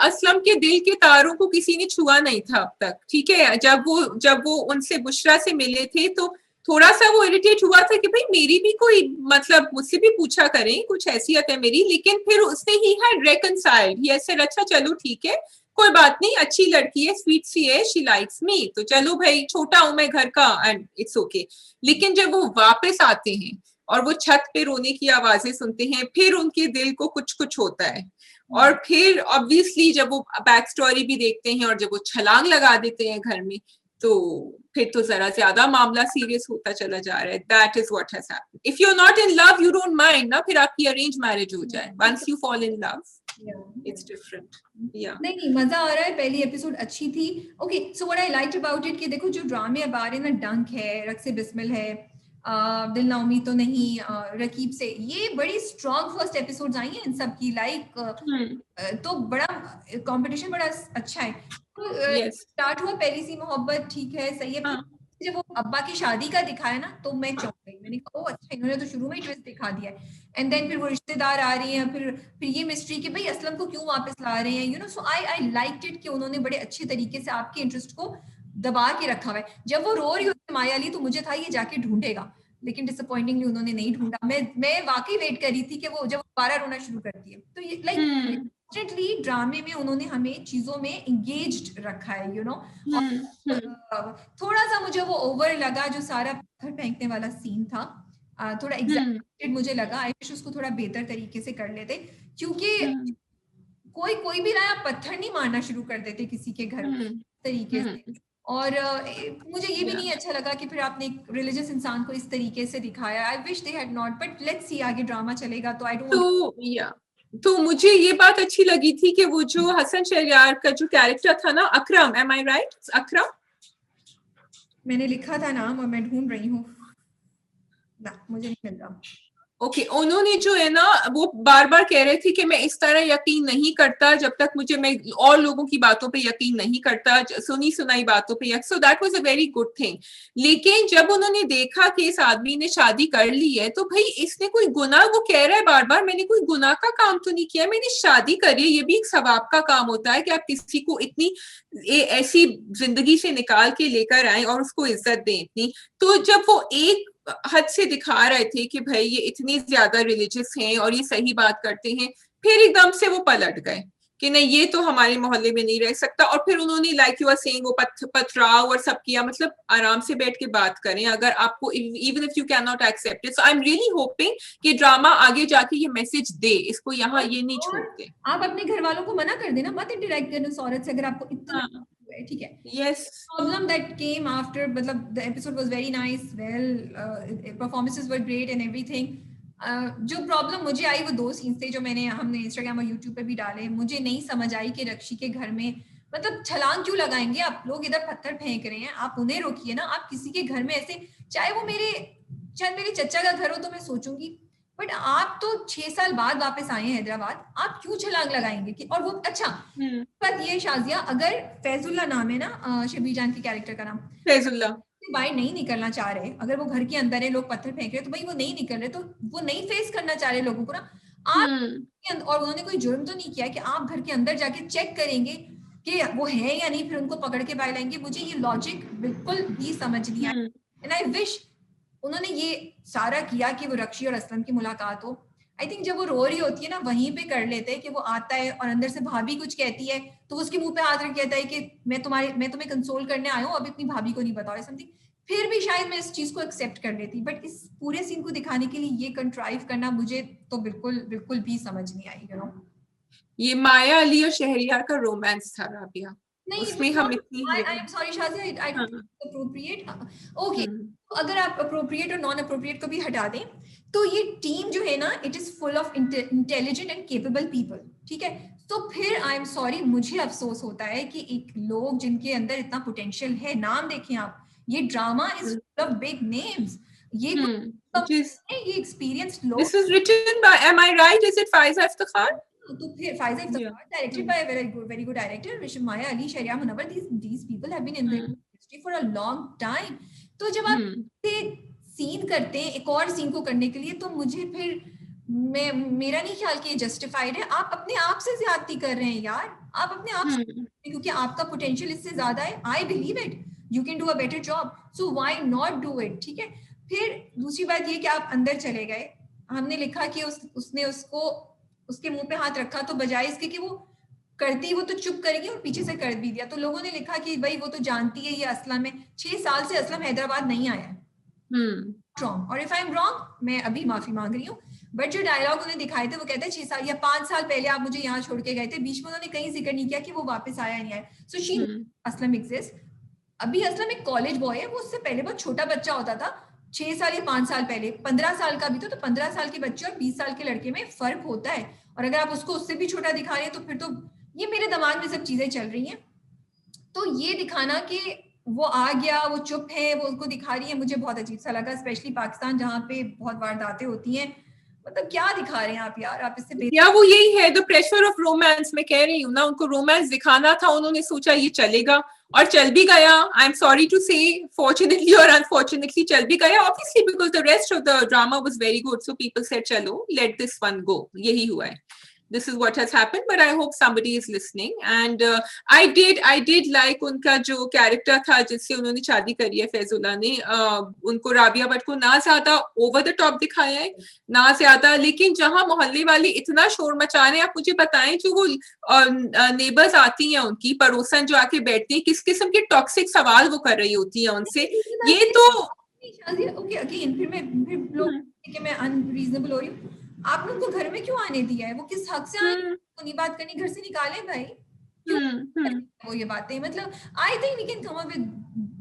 असलम के दिल के तारों को किसी ने छुआ नहीं था अब तक, ठीक है। जब वो उनसे बुशरा से मिले थे तो थोड़ा सा वो इरिटेट हुआ था कि भाई मेरी भी कोई मतलब मुझसे भी पूछा करें, कुछ हैसियत है मेरी, लेकिन फिर उसने ही हैड रेकनसाइल्ड, ही ऐसे अच्छा चलो ठीक है कोई बात नहीं, अच्छी लड़की है, स्वीट सी है, शी लाइक्स मी, तो चलो भाई छोटा हूं मैं घर का एंड इट्स ओके। लेकिन जब वो वापस आते हैं और वो छत पे रोने की आवाजें सुनते हैं, फिर उनके दिल को कुछ कुछ होता है, और फिर ऑब्वियसली जब वो बैक स्टोरी भी देखते हैं और जब वो छलांग लगा देते हैं घर में, तो फिर तो जरा ज्यादा मामला सीरियस होता चला जा रहा है। That is what has happened. If you are not in love you don't mind ना, फिर आपकी अरेंज मैरिज हो जाए, once you fall in love it's different. नहीं मजा आ रहा है, पहली एपिसोड अच्छी थी। Okay, so what I liked about it कि देखो जो ड्रामे अब आ रहे हैं ना, डंक है, रक्से बिस्मिल है, दिल ना उम्मीद तो नहीं, रकीब से, ये बड़ी स्ट्रॉन्ग फर्स्ट एपिसोड्स आई हैं इन सब की, लाइक तो बड़ा कंपटीशन बड़ा अच्छा है। तो स्टार्ट हुआ पहली सी मोहब्बत, ठीक है, सही है। जब वो अब्बा की शादी का दिखाया ना तो मैं चौंक गई, मैंने कहा ओ अच्छा, इन्होंने तो शुरू में ही ट्विस्ट दिखा दिया है। एंड देन फिर वो रिश्तेदार आ रही हैं, फिर ये मिस्ट्री कि भाई असलम को क्यों वापस ला रहे हैं, you know. So I liked it कि उन्होंने बड़े अच्छे तरीके से आपके इंटरेस्ट को दबा के रखा हुआ है। जब वो रो रही होती माया अली तो मुझे था ये जाके ढूंढेगा, लेकिन डिसअपॉइंटिंगली उन्होंने नहीं ढूंढा। मैं वाकई वेट कर रही थी कि वो जब दोबारा रोना शुरू करती है तो ये लाइक ड्रामे में उन्होंने हमें चीजों में एंगेज्ड रखा है, यू नो। थोड़ा सा मुझे वो ओवर लगा जो सारा पत्थर फेंकने वाला सीन था, थोड़ा एग्जैक्टेड मुझे लगा। आई विश उसको थोड़ा बेहतर तरीके से कर लेते, क्योंकि कोई भी ना पत्थर नहीं मारना शुरू कर देते किसी के घर तरीके से। और मुझे ये भी नहीं अच्छा लगा कि फिर आपने एक रिलीजियस इंसान को इस तरीके से दिखाया। I wish they had not, but let's see आगे ड्रामा चलेगा तो आई डोंट। तो मुझे ये बात अच्छी लगी थी कि वो जो हसन शहरयार का जो कैरेक्टर था ना, अकरम, एम आई राइट, अकरम, मैंने लिखा था नाम और मैं ढूंढ रही हूँ। ना मुझे नहीं मिल रहा। ओके उन्होंने जो है ना वो बार बार कह रहे थे कि मैं इस तरह यकीन नहीं करता जब तक मुझे मैं और लोगों की बातों पे यकीन नहीं करता, सुनी सुनाई बातों पे। So that was a very good thing. लेकिन जब उन्होंने देखा कि इस आदमी ने शादी कर ली है तो भाई इसने कोई गुनाह, वो कह रहा है बार बार मैंने कोई गुनाह का काम तो नहीं किया, मैंने शादी करी है। ये भी एक सवाब का काम होता है कि आप किसी को इतनी ऐसी जिंदगी से निकाल के लेकर आए और उसको इज्जत दें इतनी। तो जब वो एक हद से दिखा रहे थे कि भाई ये इतनी ज्यादा रिलीजियस हैं और ये सही बात करते हैं, फिर एकदम से वो पलट गए कि नहीं ये तो हमारे मोहल्ले में नहीं रह सकता। और फिर उन्होंने लाइक यू आर सेइंग वो पथराव और सब किया। मतलब आराम से बैठ के बात करें अगर आपको, even if you can not accept it. So I am really hoping कि ड्रामा आगे जाके ये मैसेज दे, इसको यहाँ ये नहीं छोड़ते। आप अपने घर वालों को मना कर देना, मत इंटरेक्ट करना उस औरत से अगर आपको इतना ठीक है। Yes. Problem that came after, मतलब the episode was very nice, well, performances were great and everything. जो प्रॉब्लम मुझे आई वो 2 सीन्स थे जो हमने इंस्टाग्राम और यूट्यूब पे भी डाले। मुझे नहीं समझ आई कि रक्षी के घर में मतलब छलांग क्यों लगाएंगे आप लोग, इधर पत्थर फेंक रहे हैं, आप उन्हें रोकिए ना। आप किसी के घर में ऐसे, चाहे वो शायद मेरे चचा का घर हो तो मैं सोचूंगी, बट आप तो 6 साल बाद वापस आए हैं हैदराबाद, आप क्यों छलांग लगाएंगे कि? और वो अच्छा बात ये शाजिया, अगर फैजुल्ला नाम है ना शबीर जान के कैरेक्टर का नाम, फैजुल्ला बाहर नहीं निकलना चाह रहे, अगर वो घर के अंदर है, लोग पत्थर फेंक रहे तो भाई वो नहीं निकल रहे, तो वो नहीं फेस करना चाह रहे लोगों को ना आप। और उन्होंने कोई जुर्म तो नहीं किया कि आप घर के अंदर जाके चेक करेंगे कि वो है या नहीं, फिर उनको पकड़ के बाहर लाएंगे। मुझे ये लॉजिक बिल्कुल भी समझ नहीं आया। एंड आई विश उन्होंने ये सारा किया कि वो रक्षी और असलम की मुलाकात हो। आई थिंक जब वो रो रही होती है ना वहीं पे कर लेते हैं कि वो आता है और अंदर से भाभी कुछ कहती है तो उसके मुंह पे हाथ रख कहता है कि मैं तुम्हें कंसोल करने आया हूँ, अब अपनी भाभी को नहीं बताओ समथिंग। फिर भी शायद मैं इस चीज को एक्सेप्ट कर लेती, बट इस पूरे सीन को दिखाने के लिए ये कंट्राइव करना मुझे तो बिल्कुल भी समझ नहीं आई। यू नो, ये माया अली और शहरियार का रोमांस था राबिया, नहीं उसमें हम इतनी आई am sorry Shazia, I don't appropriate. Okay, अगर आप अप्रोप्रिएट और नॉन अप्रोप्रिएट को भी हटा दें तो ये टीम जो है ना, it is full of intelligent and capable people, ठीक है। तो फिर आई एम सॉरी, मुझे अफसोस होता है कि एक लोग जिनके अंदर इतना पोटेंशियल है, नाम देखें आप, ये drama is full of big names, ये एक्सपीरियंस्ड लोग। This is written by, am I right, is it Faiza Iftikhar? तो फिर Faiza Iftikhar, directed by very good director Visham Maya Ali, Sheheryar Munawar, these people have been in the industry for a long time। तो जब आप सीन करते हैं एक और सीन को करने के लिए, तो मुझे फिर मेरा नहीं ख्याल कि ये जस्टिफाइड है। आप अपने आप से ज्यादती कर रहे हैं यार, आप अपने आप से, क्योंकि आपका पोटेंशियल इससे ज्यादा है। I believe it, you can do a better job, so why not do it, ठीक है। फिर दूसरी बात ये कि आप अंदर चले गए, हमने लिखा कि उसने उसके मुंह पे हाथ रखा, तो बजाय इसके कि वो करती, वो तो चुप करेगी और पीछे से कर भी दिया। तो लोगों ने लिखा कि भाई वो तो जानती है ये असलम है, 6 साल से असलम हैदराबाद नहीं आया है। रॉन्ग, और इफ आई एम रॉन्ग मैं अभी माफी मांग रही हूँ, बट जो डायलॉग उन्हें दिखाए थे वो कहते हैं 6 साल या 5 साल पहले आप मुझे यहाँ छोड़ के गए थे, बीच में उन्होंने कहीं जिक्र नहीं किया कि वो वापस आया नहीं आया। So she Aslam exist. अभी असलम एक कॉलेज बॉय है, वो उससे पहले बहुत छोटा बच्चा होता था, 6 साल या 5 साल पहले 15 साल का भी तो 15 साल के बच्चे और 20 साल के लड़के में फर्क होता है। और अगर आप उसको उससे भी छोटा दिखा रहे हैं तो फिर तो ये मेरे दिमाग में सब चीजें चल रही हैं। तो ये दिखाना कि वो आ गया, वो चुप है, वो उसको दिखा रही है, मुझे बहुत अजीब सा लगा, स्पेशली पाकिस्तान जहाँ पे बहुत वारदातें होती हैं। मतलब क्या दिखा रहे हैं आप यार, आप इससे या वो यही है द प्रेशर ऑफ रोमांस। मैं कह रही हूँ ना, उनको रोमांस दिखाना था, उन्होंने सोचा ये चलेगा और चल भी गया। आई एम सॉरी टू से, फॉर्चुनेटली और अनफॉर्चुनेटली चल भी गया, obviously because the rest of the drama was very good, so people said चलो लेट दिस वन गो। यही हुआ है, this is what has happened, but I hope somebody is listening. And I did like उनका जो कैरेक्टर था जिससे उन्होंने शादी करी है फैजुल्ला ने, उनको राबिया भट्ट को ना ज्यादा ओवर द टॉप दिखाया है, ना ज्यादा। लेकिन जहां मोहल्ले वाले इतना शोर मचा रहे हैं, आप मुझे बताएं जो वो नेबर्स आती हैं, उनकी पड़ोसन जो आके बैठती है, किस किस्म के टॉक्सिक सवाल वो कर रही होती है उनसे। ये तो ओके अगेन फिर लोग मैं अनरीजनेबल हो रही हूँ, आपने उनको घर में क्यों आने दिया है? वो किस हक से आए? नहीं बात करनी, घर से निकाले भाई, क्यों वो ये बातें? मतलब I think we can come up with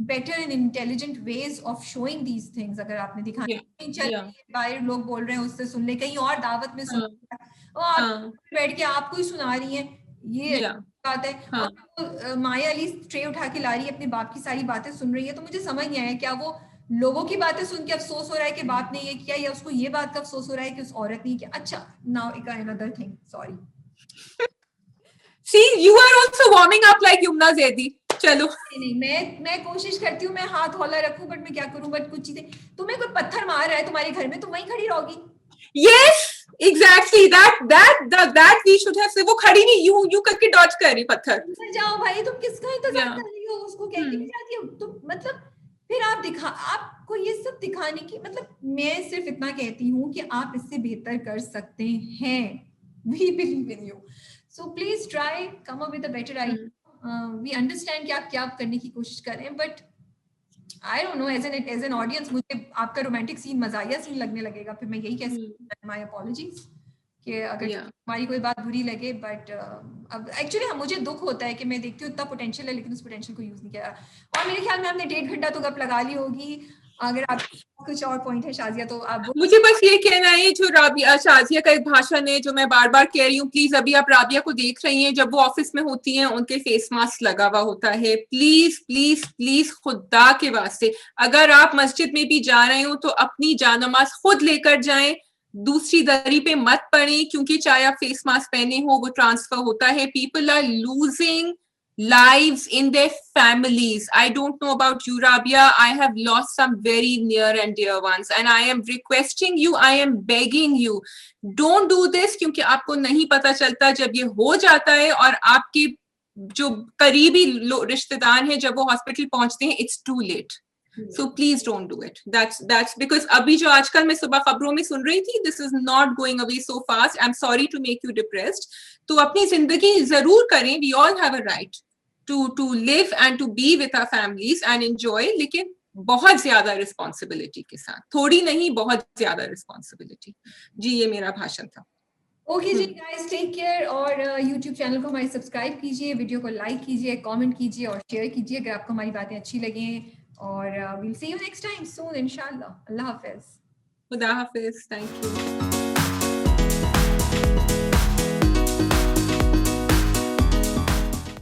better and intelligent ways of showing these things. अगर आपने दिखाया चल बाहर लोग बोल रहे हैं उससे सुन ले, कहीं और दावत में सुन और आप बैठ के आपको ही सुना रही हैं, ये बात है। और माया अली ट्रे उठा के ला रही है, अपने बाप की सारी बातें सुन रही है, तो मुझे समझ नहीं आया क्या वो लोगों की बातें सुन के अफसोस हो रहा है कि बाप ने ये किया, या उसको ये बात का अफसोस हो रहा है कि उस औरत ने किया। अच्छा, now another thing, sorry. See, you are also warming up like Yumna Zaidi. चलो। नहीं, मैं कोशिश करती हूँ मैं हाथ हौला रखूं, बट मैं क्या करूं, बट कुछ चीजें, तुम्हें कोई पत्थर मार रहा है तुम्हारे घर में, तुम वहीं खड़ी रहोगी। Yes, exactly. That we should have said. वो खड़ी नहीं, यूं करके डॉज कर रही पत्थर। जाओ भाई, तुम किसका इंतजार कर रही हो, उसको कह के नहीं जाती हो तुम, मतलब फिर आपको ये सब दिखाने की, मतलब मैं सिर्फ इतना कहती हूँ कि आप इससे बेहतर कर सकते हैं। We believe in you. So please try, come up with a better idea. We understand कि आप क्या करने की कोशिश कर रहे हैं, but I don't know, as an audience मुझे आपका रोमांटिक सीन मजाया सीन लगने लगेगा, फिर मैं यही कह सकती हूँ, my apologies, कि अगर हमारी कोई बात बुरी लगे, बट अब एक्चुअली मुझे दुख होता है कि मैं देखती हूँ इतना पोटेंशियल है, लेकिन उस पोटेंशियल को यूज नहीं किया। और मेरे ख्याल में आपने 1.5 घंटा तो गप लगा ली होगी। अगर आप कुछ और पॉइंट है शाजिया तो आप। मुझे बस ये कहना है, जो राबिया शाजिया का एक भाषण है जो मैं बार बार कह रही हूँ, प्लीज अभी आप राबिया को देख रही हैं, जब वो ऑफिस में होती हैं उनके फेस मास्क लगा हुआ होता है। प्लीज प्लीज प्लीज खुदा के वास्ते, अगर आप मस्जिद में भी जा रहे हो तो अपनी जानमाज खुद लेकर जाएं, दूसरी दरी पे मत पड़े, क्योंकि चाहे आप फेस मास्क पहने हो वो ट्रांसफर होता है। People are losing lives in their families. I don't know about you, Rabia. I have lost some very near and dear ones, and I am requesting you, I am begging you, don't do this, क्योंकि आपको नहीं पता चलता जब ये हो जाता है और आपके जो करीबी रिश्तेदार हैं जब वो हॉस्पिटल पहुंचते हैं, it's too late. So please don't do it. That's because अभी जो आजकल मैं सुबह खबरों में सुन रही थी, this is not going away so fast. I'm sorry to make you depressed. तो अपनी जिंदगी जरूर करें. We all have a right to live and to be with our families and enjoy, लेकिन बहुत ज्यादा रिस्पॉन्सिबिलिटी के साथ, थोड़ी नहीं बहुत ज्यादा रिस्पॉन्सिबिलिटी। जी, ये मेरा भाषण था। ओके जी गाइस, टेक केयर, और YouTube चैनल को हमारे सब्सक्राइब कीजिए, वीडियो को लाइक कीजिए, कमेंट कीजिए और शेयर कीजिए अगर आपको हमारी बातें अच्छी लगे, और we'll see you next time soon इंशाल्लाह। अल्लाह हाफिज। खुदा हाफिज। Thank you.